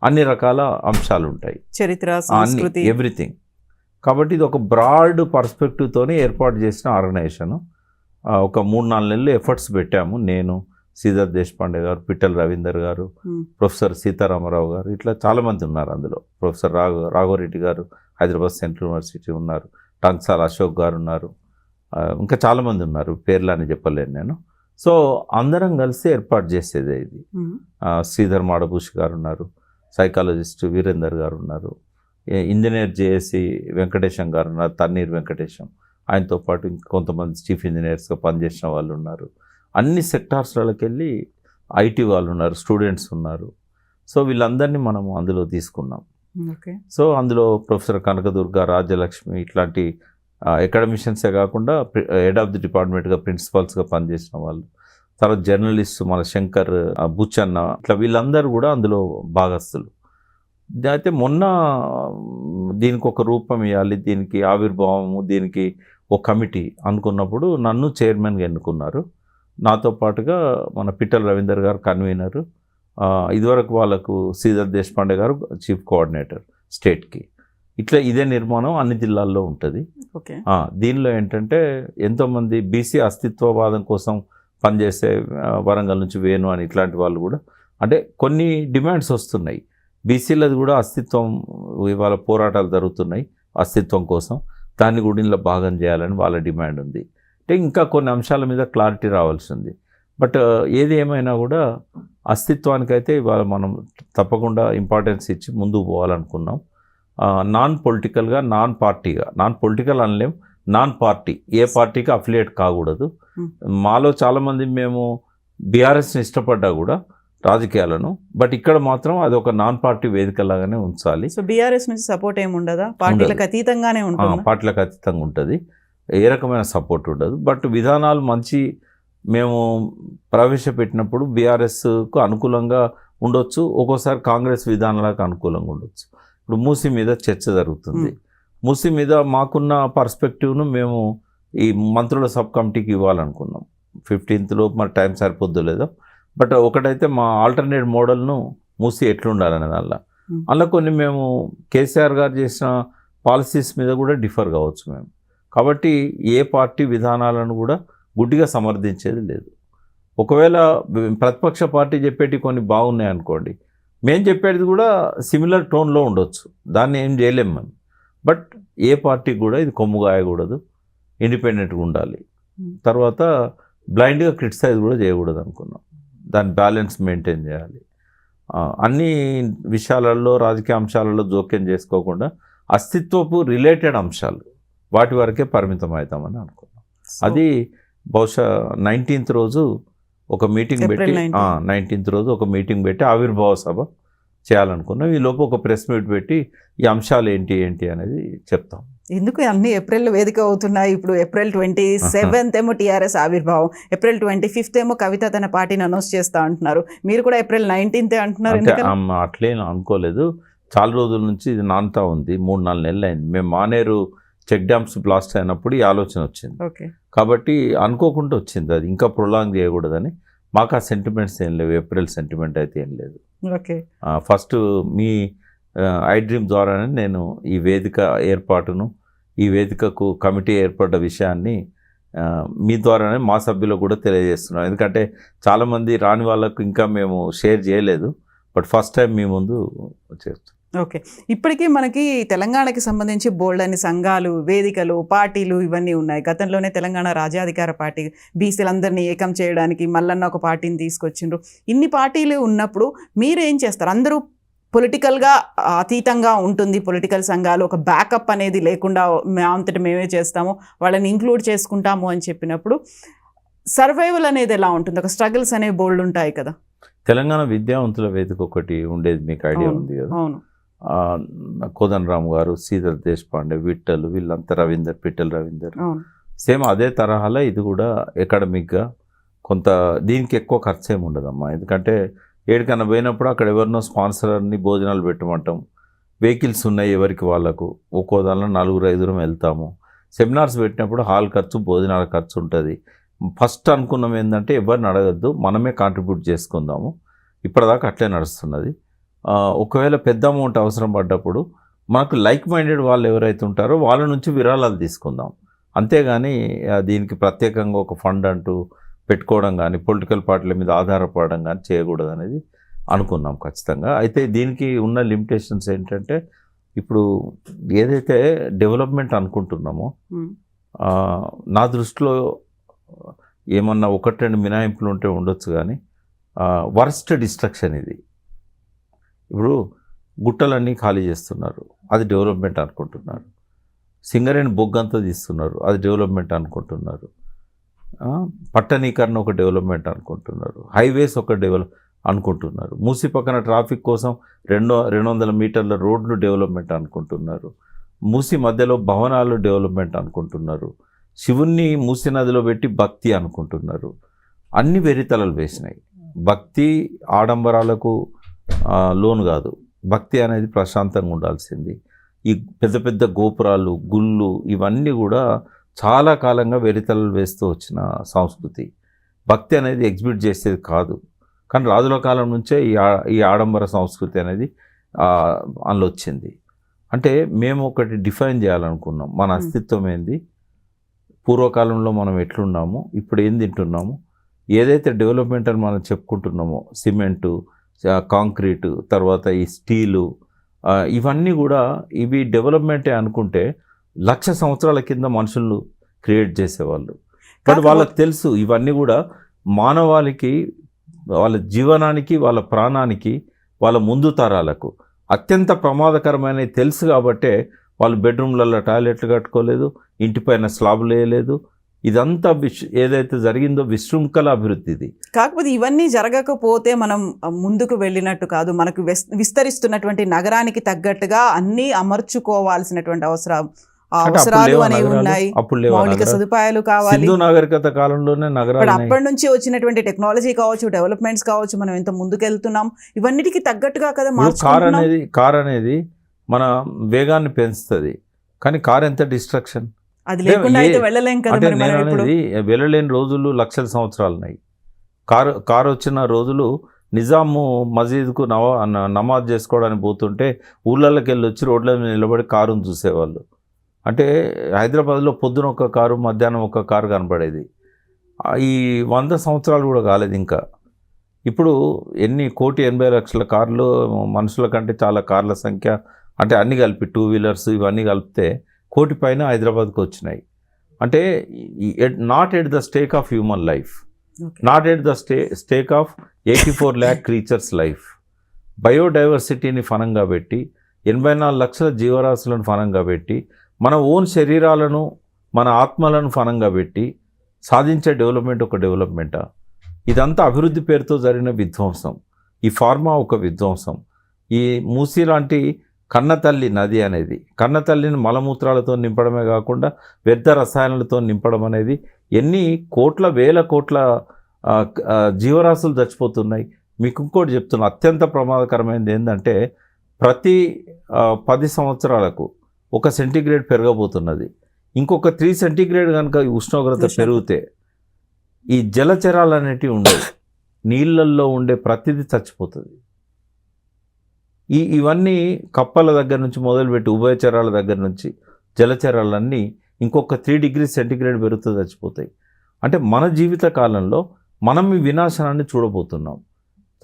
అన్ని రకాల అంశాలు ఉంటాయి, చరిత్ర, సంస్కృతి, ఎవ్రీథింగ్. కాబట్టి ఇది ఒక బ్రాడ్ పర్స్పెక్టివ్తోనే ఏర్పాటు చేసిన ఆర్గనైజేషన్. ఒక 3-4 నెలలు ఎఫర్ట్స్ పెట్టాము. నేను, శ్రీధర్ దేశపాండే గారు, పిట్టల రవీందర్ గారు, ప్రొఫెసర్ సీతారామరావు గారు, ఇట్లా చాలామంది ఉన్నారు అందులో. ప్రొఫెసర్ రాఘవరెడ్డి గారు హైదరాబాద్ సెంట్రల్ యూనివర్సిటీ ఉన్నారు, టంక్సాల అశోక్ గారు ఉన్నారు, ఇంకా చాలామంది ఉన్నారు, పేర్లని చెప్పలేను నేను. సో అందరం కలిసి ఏర్పాటు చేసేదే ఇది. శ్రీధర్ మాడభూష్ గారు ఉన్నారు, సైకాలజిస్ట్ వీరేందర్ గారు ఉన్నారు, ఇంజనీర్ జేఏసి వెంకటేశం గారు ఉన్నారు, తన్నీర్ వెంకటేశం, ఆయనతో పాటు కొంతమంది చీఫ్ ఇంజనీర్స్గా పనిచేసిన వాళ్ళు ఉన్నారు. అన్ని సెక్టార్స్లోకి వెళ్ళి ఐటీ వాళ్ళు ఉన్నారు, స్టూడెంట్స్ ఉన్నారు. సో వీళ్ళందరినీ మనం అందులో తీసుకున్నాం. సో అందులో ప్రొఫెసర్ కనకదుర్గ, రాజ్యలక్ష్మి ఇట్లాంటి అకాడమిషియన్సే కాకుండా హెడ్ ఆఫ్ ది డిపార్ట్మెంట్గా ప్రిన్సిపల్స్గా పనిచేసిన వాళ్ళు, తర్వాత జర్నలిస్ట్ మన శంకర్, బుచ్చన్న, ఇట్లా వీళ్ళందరూ కూడా అందులో భాగస్తులు. అయితే మొన్న దీనికి ఒక రూపం ఇవ్వాలి, దీనికి ఆవిర్భావము, దీనికి ఒక కమిటీ అనుకున్నప్పుడు నన్ను చైర్మన్గా ఎన్నుకున్నారు. నాతో పాటుగా మన పిట్టల రవీందర్ గారు కన్వీనరు, ఇదివరకు వాళ్ళకు శ్రీధర్ దేశపాండే గారు చీఫ్ కోఆర్డినేటర్ స్టేట్కి. ఇట్లా ఇదే నిర్మాణం అన్ని జిల్లాల్లో ఉంటుంది. దీనిలో ఏంటంటే ఎంతోమంది బీసీ అస్తిత్వవాదం కోసం పనిచేసే వరంగల్ నుంచి వేణు అని ఇట్లాంటి వాళ్ళు కూడా, అంటే కొన్ని డిమాండ్స్ వస్తున్నాయి. బీసీలది కూడా అస్తిత్వం, ఇవాళ పోరాటాలు జరుగుతున్నాయి అస్తిత్వం కోసం, దాన్ని కూడా ఇందులో భాగం చేయాలని వాళ్ళ డిమాండ్ ఉంది. అంటే ఇంకా కొన్ని అంశాల మీద క్లారిటీ రావాల్సి ఉంది. బట్ ఏది ఏమైనా కూడా అస్తిత్వానికైతే ఇవాళ మనం తప్పకుండా ఇంపార్టెన్స్ ఇచ్చి ముందుకు పోవాలనుకున్నాం. నాన్ పొలిటికల్గా, నాన్ పార్టీగా, నాన్ పొలిటికల్ అనలేం, నాన్ పార్టీ, ఏ పార్టీకి అఫిలియేట్ కాకూడదు. మాలో చాలామంది మేము బీఆర్ఎస్ని ఇష్టపడ్డా కూడా రాజకీయాలను, బట్ ఇక్కడ మాత్రం అది ఒక నాన్ పార్టీ వేదికలాగానే ఉంచాలి. సో బీఆర్ఎస్ నుంచి సపోర్ట్ ఏమి ఉండదా? పార్టీలకు అతీతంగానే ఉంటుంది. పార్టీలకు అతీతంగా ఉంటుంది, ఏ రకమైన సపోర్ట్ ఉండదు. బట్ విధానాలు మంచి మేము ప్రవేశపెట్టినప్పుడు బీఆర్ఎస్కు అనుకూలంగా ఉండొచ్చు, ఒక్కోసారి కాంగ్రెస్ విధానాలకు అనుకూలంగా ఉండొచ్చు. ఇప్పుడు మూసీ మీద చర్చ జరుగుతుంది. మూసీ మీద మాకున్న పర్స్పెక్టివ్ను మేము ఈ మంత్రుల సబ్ కమిటీకి ఇవ్వాలనుకున్నాం. 15th లోపు మరి టైం సరిపోద్దో లేదో, బట్ ఒకటైతే మా ఆల్టర్నేట్ మోడల్ను మూసి ఎట్లుండాలనే అలా కొన్ని మేము కేసీఆర్ గారు చేసిన పాలసీస్ మీద కూడా డిఫర్ కావచ్చు మేము. కాబట్టి ఏ పార్టీ విధానాలను కూడా గుడ్డిగా సమర్థించేది లేదు. ఒకవేళ ప్రతిపక్ష పార్టీ చెప్పేటి కొన్ని బాగున్నాయి అనుకోండి, మేము చెప్పేది కూడా సిమిలర్ టోన్లో ఉండొచ్చు, దాన్ని ఏం చేయలేము మేము. బట్ ఏ పార్టీకి కూడా ఇది కొమ్ముగాయకూడదు, ఇండిపెండెంట్గా ఉండాలి. తర్వాత బ్లైండ్గా క్రిటిసైజ్ కూడా చేయకూడదు అనుకున్నాం. దాని బ్యాలెన్స్ మెయింటైన్ చేయాలి. అన్ని విషయాలలో, రాజకీయ అంశాలలో జోక్యం చేసుకోకుండా అస్తిత్వపు రిలేటెడ్ అంశాలు వాటి వరకే పరిమితం అవుతామని అనుకున్నాం. అది బహుశా 19th రోజు ఒక మీటింగ్ పెట్టి 19th రోజు ఒక మీటింగ్ పెట్టి ఆవిర్భావ సభ చేయాలనుకున్నాం. ఈ లోపు ఒక ప్రెస్ మీట్ పెట్టి ఈ అంశాలు ఏంటి అనేది చెప్తాం. ఎందుకు అన్ని ఏప్రిల్ వేదిక అవుతున్నాయి? ఇప్పుడు April 27th ఏమో టీఆర్ఎస్ ఆవిర్భావం, April 25th ఏమో కవిత తన పార్టీని అనౌన్స్ చేస్తా అంటున్నారు. మీరు కూడా April 19th అంటున్నారు. అట్లే అనుకోలేదు, చాలా రోజుల నుంచి ఇది నానుతా ఉంది. 3-4 నెలలు అయింది. మేము మానేరు చెక్ డ్యామ్స్ బ్లాస్ట్ అయినప్పుడు ఈ ఆలోచన వచ్చింది. కాబట్టి అనుకోకుండా వచ్చింది, అది ఇంకా ప్రొలాంగ్ చేయకూడదని. మాకు ఆ సెంటిమెంట్స్ ఏం లేవు, ఏప్రిల్ సెంటిమెంట్ అయితే ఏం లేదు. ఫస్ట్ మీ ఐ డ్రీమ్ ద్వారానే నేను ఈ వేదిక ఏర్పాటును, ఈ వేదికకు కమిటీ ఏర్పడ్డ విషయాన్ని మీ ద్వారానే మా సభ్యులకు కూడా తెలియజేస్తున్నాం. ఎందుకంటే చాలామంది రాని వాళ్ళకు ఇంకా మేము షేర్ చేయలేదు, బట్ ఫస్ట్ టైం మీ ముందు చేస్తాం. ఓకే, ఇప్పటికీ మనకి తెలంగాణకి సంబంధించి బోల్డ్ అని సంఘాలు, వేదికలు, పార్టీలు ఇవన్నీ ఉన్నాయి. గతంలోనే తెలంగాణ రాజ్యాధికార పార్టీ బీసీలందరినీ ఏకం చేయడానికి మల్లన్న ఒక పార్టీని తీసుకొచ్చిండ్రు. ఇన్ని పార్టీలు ఉన్నప్పుడు మీరు ఏం చేస్తారు? అందరూ పొలిటికల్గా అతీతంగా ఉంటుంది, పొలిటికల్ సంఘాలు ఒక బ్యాకప్ అనేది లేకుండా అంతటి మేమే చేస్తాము, వాళ్ళని ఇంక్లూడ్ చేసుకుంటాము అని చెప్పినప్పుడు సర్వైవల్ అనేది ఎలా ఉంటుంది? ఒక స్ట్రగుల్స్ అనేవి బోల్డ్ ఉంటాయి కదా. తెలంగాణ విద్యావంతుల వేదిక ఒకటి ఉండేది, మీకు ఐడియా ఉంది కదా. అవును. కోదన్ రామ్ గారు, శ్రీధర్ దేశపాండే, విఠల్, వీళ్ళంతా రవీందర్, పిట్టల్ రవీందర్, అవును. సేమ్ అదే తరహాలో ఇది కూడా అకాడమిక్గా కొంత దీనికి ఎక్కువ ఖర్చు ఏమి ఉండదమ్మా. ఎందుకంటే ఏడికన్నా పోయినప్పుడు అక్కడ ఎవరినో స్పాన్సర్ని భోజనాలు పెట్టమంటాం, వెహికల్స్ ఉన్నాయి ఎవరికి వాళ్ళకు, ఒక్కో దానిలో 4-5 వెళ్తాము. సెమినార్స్ పెట్టినప్పుడు హాల్ ఖర్చు, భోజనాల ఖర్చు ఉంటుంది. ఫస్ట్ అనుకున్నాం ఏంటంటే ఎవరిని అడగద్దు, మనమే కాంట్రిబ్యూట్ చేసుకుందాము. ఇప్పటిదాకా అట్లే నడుస్తున్నది. ఒకవేళ పెద్ద అమౌంట్ అవసరం పడ్డప్పుడు మనకు లైక్ మైండెడ్ వాళ్ళు ఎవరైతే ఉంటారో వాళ్ళ నుంచి విరాళాలు తీసుకుందాం. అంతేగాని దీనికి ప్రత్యేకంగా ఒక ఫండ్ అంటూ పెట్టుకోవడం కానీ, పొలిటికల్ పార్టీల మీద ఆధారపడడం కానీ చేయకూడదు అనేది అనుకున్నాం ఖచ్చితంగా. అయితే దీనికి ఉన్న లిమిటేషన్స్ ఏంటంటే, ఇప్పుడు ఏదైతే డెవలప్మెంట్ అనుకుంటున్నామో నా దృష్టిలో ఏమన్నా 1-2 మినహాయింపులు ఉంటే ఉండొచ్చు, కానీ వర్స్ట్ డిస్ట్రక్షన్ ఇది. ఇప్పుడు గుట్టలన్నీ ఖాళీ చేస్తున్నారు, అది డెవలప్మెంట్ అనుకుంటున్నారు. సింగరేణి బొగ్గంతా తీస్తున్నారు, అది డెవలప్మెంట్ అనుకుంటున్నారు. పట్టణీకరణ ఒక డెవలప్మెంట్ అనుకుంటున్నారు. హైవేస్ ఒక అనుకుంటున్నారు. మూసి పక్కన ట్రాఫిక్ కోసం 200 మీటర్ల రోడ్లు డెవలప్మెంట్ అనుకుంటున్నారు. మూసి మధ్యలో భవనాలు డెవలప్మెంట్ అనుకుంటున్నారు. శివుణ్ణి మూసి నదిలో పెట్టి భక్తి అనుకుంటున్నారు. అన్ని వెరితలలు వేసినాయి. భక్తి ఆడంబరాలకు లోను కాదు. భక్తి అనేది ప్రశాంతంగా ఉండాల్సింది. ఈ పెద్ద పెద్ద గోపురాలు, గుళ్ళు, ఇవన్నీ కూడా చాలా కాలంగా వెరితలలు వేస్తూ వచ్చిన సంస్కృతి. భక్తి అనేది ఎగ్జిబిట్ చేసేది కాదు. కానీ రాజుల కాలం నుంచే ఈ ఆడంబర సంస్కృతి అనేది అందులో వచ్చింది. అంటే మేము ఒకటి డిఫైన్ చేయాలనుకున్నాం, మన అస్తిత్వం ఏంది, పూర్వకాలంలో మనం ఎట్లున్నాము, ఇప్పుడు ఏం తింటున్నాము, ఏదైతే డెవలప్మెంట్ అని మనం చెప్పుకుంటున్నామో సిమెంటు, కాంక్రీటు, తర్వాత ఈ స్టీలు, ఇవన్నీ కూడా ఇవి డెవలప్మెంటే అనుకుంటే 1,00,000 సంవత్సరాల కింద మనుషులు క్రియేట్ చేసేవాళ్ళు. బట్ వాళ్ళకి తెలుసు ఇవన్నీ కూడా మానవాళికి, వాళ్ళ జీవనానికి, వాళ్ళ ప్రాణానికి, వాళ్ళ ముందు తరాలకు అత్యంత ప్రమాదకరమైనవి తెలుసు. కాబట్టే వాళ్ళు బెడ్రూమ్లలో టాయిలెట్లు కట్టుకోలేదు, ఇంటిపైన స్లాబులు వేయలేదు. ఇదంతా ఏదైతే జరిగిందో విశృంఖల అభివృద్ధిది. కాకపోతే ఇవన్నీ జరగకపోతే మనం ముందుకు వెళ్ళినట్టు కాదు. మనకు విస్తరిస్తున్నటువంటి నగరానికి తగ్గట్టుగా అన్నీ అమర్చుకోవాల్సినటువంటి అవసరాలు అనేవి ఉన్నాయి. మౌలిక సదుపాయాలు కావాలి. సింధు నాగరికత కాలంలోనే నగరాలు, అప్పటి నుంచి వచ్చినటువంటి టెక్నాలజీ కావచ్చు, డెవలప్మెంట్స్ కావచ్చు, మనం ఎంత ముందుకెళ్తున్నాం, ఇవన్నిటికీ తగ్గట్టుగా కదా మార్చుకుంటున్నాం. కార్ అనేది మన వేగాన్ని పెంచుతుంది, కానీ కార్ ఎంత డిస్ట్రక్షన్. అది లేకుండా అయితే వెళ్ళలేం కదా. వెళ్ళలేని రోజులు 1,00,000 సంవత్సరాలు ఉన్నాయి. కారు వచ్చిన రోజులు నిజాము మసీద్కు నమాజ్ చేసుకోవడానికి పోతుంటే ఊళ్ళకి వెళ్ళి వచ్చి రోడ్ల మీద నిలబడి కారును చూసేవాళ్ళు. అంటే హైదరాబాద్లో పొద్దున ఒక కారు, మధ్యాహ్నం ఒక కారు కనపడేది. ఈ 100 సంవత్సరాలు కూడా కాలేదు ఇంకా. ఇప్పుడు 1,80,00,000 కార్లు, మనుషుల కంటే చాలా కార్ల సంఖ్య, అంటే అన్నీ కలిపి 2 వీలర్స్ ఇవన్నీ కలిపితే 1,00,000 పైన హైదరాబాద్కి వచ్చినాయి. అంటే not at the stake of human life, not at the stake of 84 lakh creatures life. బయోడైవర్సిటీని ఫనంగా పెట్టి, 84 లక్షల జీవరాశులను ఫనంగా పెట్టి, మన ఓన్ శరీరాలను, మన ఆత్మలను ఫనంగా పెట్టి సాధించే డెవలప్మెంట్ ఒక డెవలప్మెంటా? ఇదంతా అభివృద్ధి పేరుతో జరిగిన విధ్వంసం. ఈ ఫార్మా ఒక విధ్వంసం. ఈ మూసీ లాంటి కన్నతల్లి నది అనేది, కన్నతల్లిని మలమూత్రాలతో నింపడమే కాకుండా వ్యర్థ రసాయనాలతో నింపడం అనేది ఎన్ని కోట్ల, వేల కోట్ల జీవరాశులు చచ్చిపోతున్నాయి. మీకు ఇంకోటి చెప్తున్నా, అత్యంత ప్రమాదకరమైనది ఏంటంటే ప్రతి 10 సంవత్సరాలకు 1 సెంటీగ్రేడ్ పెరగబోతున్నది. ఇంకొక 3 సెంటీగ్రేడ్ కనుక ఉష్ణోగ్రత పెరిగితే ఈ జలచరాలు అనేటివి ఉండవు. నీళ్ళల్లో ఉండే ప్రతిదీ చచ్చిపోతుంది. ఇవన్నీ కప్పల దగ్గర నుంచి మొదలుపెట్టి ఉభయచరాల దగ్గర నుంచి జలచరాలన్నీ ఇంకొక 3 డిగ్రీ సెంటీగ్రేడ్ పెరుగుతూ చచ్చిపోతాయి. అంటే మన జీవిత కాలంలో మనం ఈ వినాశనాన్ని చూడబోతున్నాం.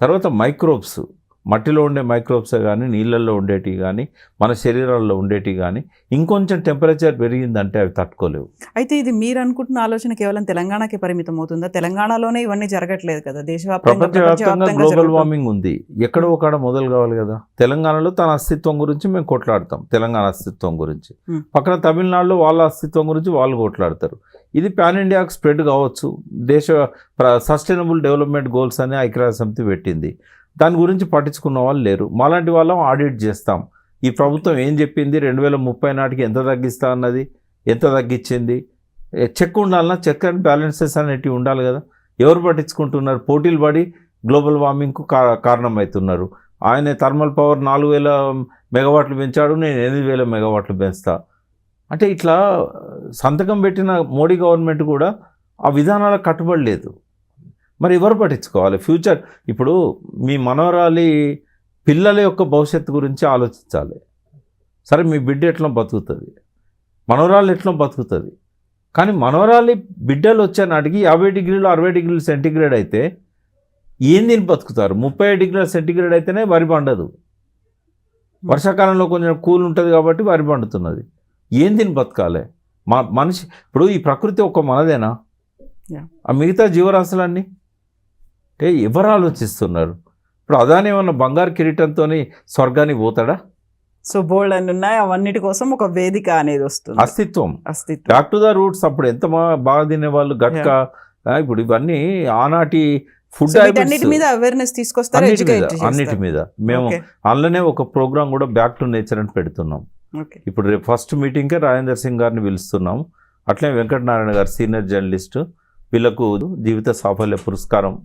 తర్వాత మైక్రోబ్స్, మట్టిలో ఉండే మైక్రోబ్సే కానీ, నీళ్ళల్లో ఉండేటివి కానీ, మన శరీరాల్లో ఉండేటివి కానీ ఇంకొంచెం టెంపరేచర్ పెరిగిందంటే అవి తట్టుకోలేవు. అయితే ఇది మీరు అనుకుంటున్న ఆలోచన కేవలం తెలంగాణకే పరిమితం అవుతుందా? తెలంగాణలోనే ఇవన్నీ జరగట్లేదు కదా, ప్రపంచవ్యాప్తంగా గ్లోబల్ వార్మింగ్ ఉంది. ఎక్కడో ఒకడ మొదలు కావాలి కదా. తెలంగాణలో తన అస్తిత్వం గురించి మేము కొట్లాడతాం, తెలంగాణ అస్తిత్వం గురించి. పక్కన తమిళనాడులో వాళ్ళ అస్తిత్వం గురించి వాళ్ళు కొట్లాడతారు. ఇది పాన్ ఇండియాకు స్ప్రెడ్ కావచ్చు. దేశ సస్టైనబుల్ డెవలప్మెంట్ గోల్స్ అని ఐక్యరాజ్య సమితి పెట్టింది. దాని గురించి పట్టించుకున్న వాళ్ళు లేరు. మాలాంటి వాళ్ళం ఆడిట్ చేస్తాం. ఈ ప్రభుత్వం ఏం చెప్పింది 2030 నాటికి ఎంత తగ్గిస్తా అన్నది, ఎంత తగ్గించింది, చెక్ ఉండాలన్నా, చెక్ అండ్ బ్యాలెన్సెస్ అనేటివి ఉండాలి కదా. ఎవరు పట్టించుకుంటున్నారు? పోటీలు పడి గ్లోబల్ వార్మింగ్కు కారణమవుతున్నారు. ఆయన థర్మల్ పవర్ 4000 మెగావాట్లు పెంచాడు, నేను 8000 మెగావాట్లు పెంచుతా అంటే ఇట్లా సంతకం పెట్టిన మోడీ గవర్నమెంట్ కూడా ఆ విధానాలకు కట్టుబడి లేదు. మరి ఎవరు పట్టించుకోవాలి? ఫ్యూచర్ ఇప్పుడు మీ మనవరాలి పిల్లల యొక్క భవిష్యత్తు గురించి ఆలోచించాలి. సరే మీ బిడ్డ ఎట్లా బతుకుతుంది, మనవరాలు ఎట్లా బతుకుతుంది, కానీ మనవరాలి బిడ్డలు వచ్చే నాటికి 50 డిగ్రీలు 60 డిగ్రీలు సెంటీగ్రేడ్ అయితే ఏం దీన్ని బతుకుతారు? 30 డిగ్రీల సెంటీగ్రేడ్ అయితేనే వరి పండదు. వర్షాకాలంలో కొంచెం కూల్ ఉంటుంది కాబట్టి వరి పండుతున్నది. ఏం దీన్ని బతకాలి? మనిషి ఇప్పుడు ఈ ప్రకృతి ఒక్క మనదేనా? ఆ మిగతా జీవరాశులన్నీ అంటే ఎవరు ఆలోచిస్తున్నారు? ఇప్పుడు అదాని ఏమన్నా బంగారు కిరీటంతో స్వర్గానికి పోతాడా? సో బోల్డ్ అని ఉన్నాయి, అవన్నిటి కోసం ఒక వేదిక అనేది వస్తుంది. అస్తిత్వం బ్యాక్ టు ద రూట్స్. అప్పుడు ఎంత బాగా తినేవాళ్ళు గట్క. ఇప్పుడు ఇవన్నీ ఆనాటి ఫుడ్ అన్నిటి మీద అవేర్నెస్ తీసుకొస్తారు, అన్నిటి మీద. మేము అందులోనే ఒక ప్రోగ్రామ్ కూడా బ్యాక్ టు నేచర్ అని పెడుతున్నాం. ఇప్పుడు రేపు ఫస్ట్ మీటింగ్కే రాజేందర్ సింగ్ గారిని పిలుస్తున్నాం. అట్లే వెంకటనారాయణ గారు సీనియర్ జర్నలిస్ట్, వీళ్ళకు జీవిత సాఫల్య పురస్కారం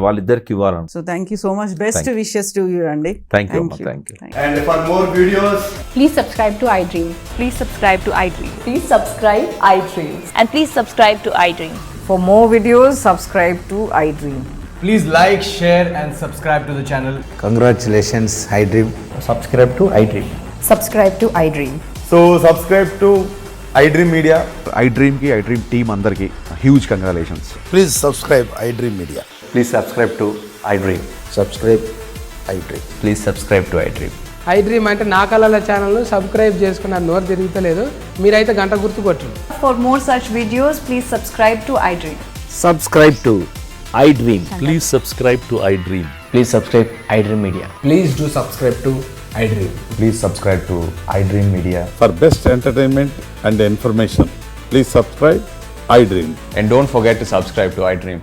వాళ్ళిద్దరికి ఇవ్వాలని. So thank you so much. Best wishes to you అండి. Thank you. And for more videos, Please subscribe to iDream. Please subscribe to iDream. Please subscribe iDream. And please subscribe to iDream. For more videos, subscribe to iDream. please like, share and subscribe to the channel. Congratulations, iDream. Subscribe to iDream. Subscribe to iDream. So subscribe to iDream Media. iDream ki iDream team andarki huge congratulations. Please subscribe iDream Media. Please subscribe to iDream. Subscribe iDream. Please subscribe to iDream. iDream అంటే నా కళల ఛానల్ను subscribe చేసుకున్న నోరు తిరుగుతలేదు, మీరైతే గంట గుర్తు కొట్టండి. For more such videos, please subscribe to iDream. Subscribe to iDream. Please subscribe to iDream. Please subscribe iDream Media. Please do subscribe to iDream. Please subscribe to iDream Media. For best entertainment and information, please subscribe iDream. And don't forget to subscribe to iDream.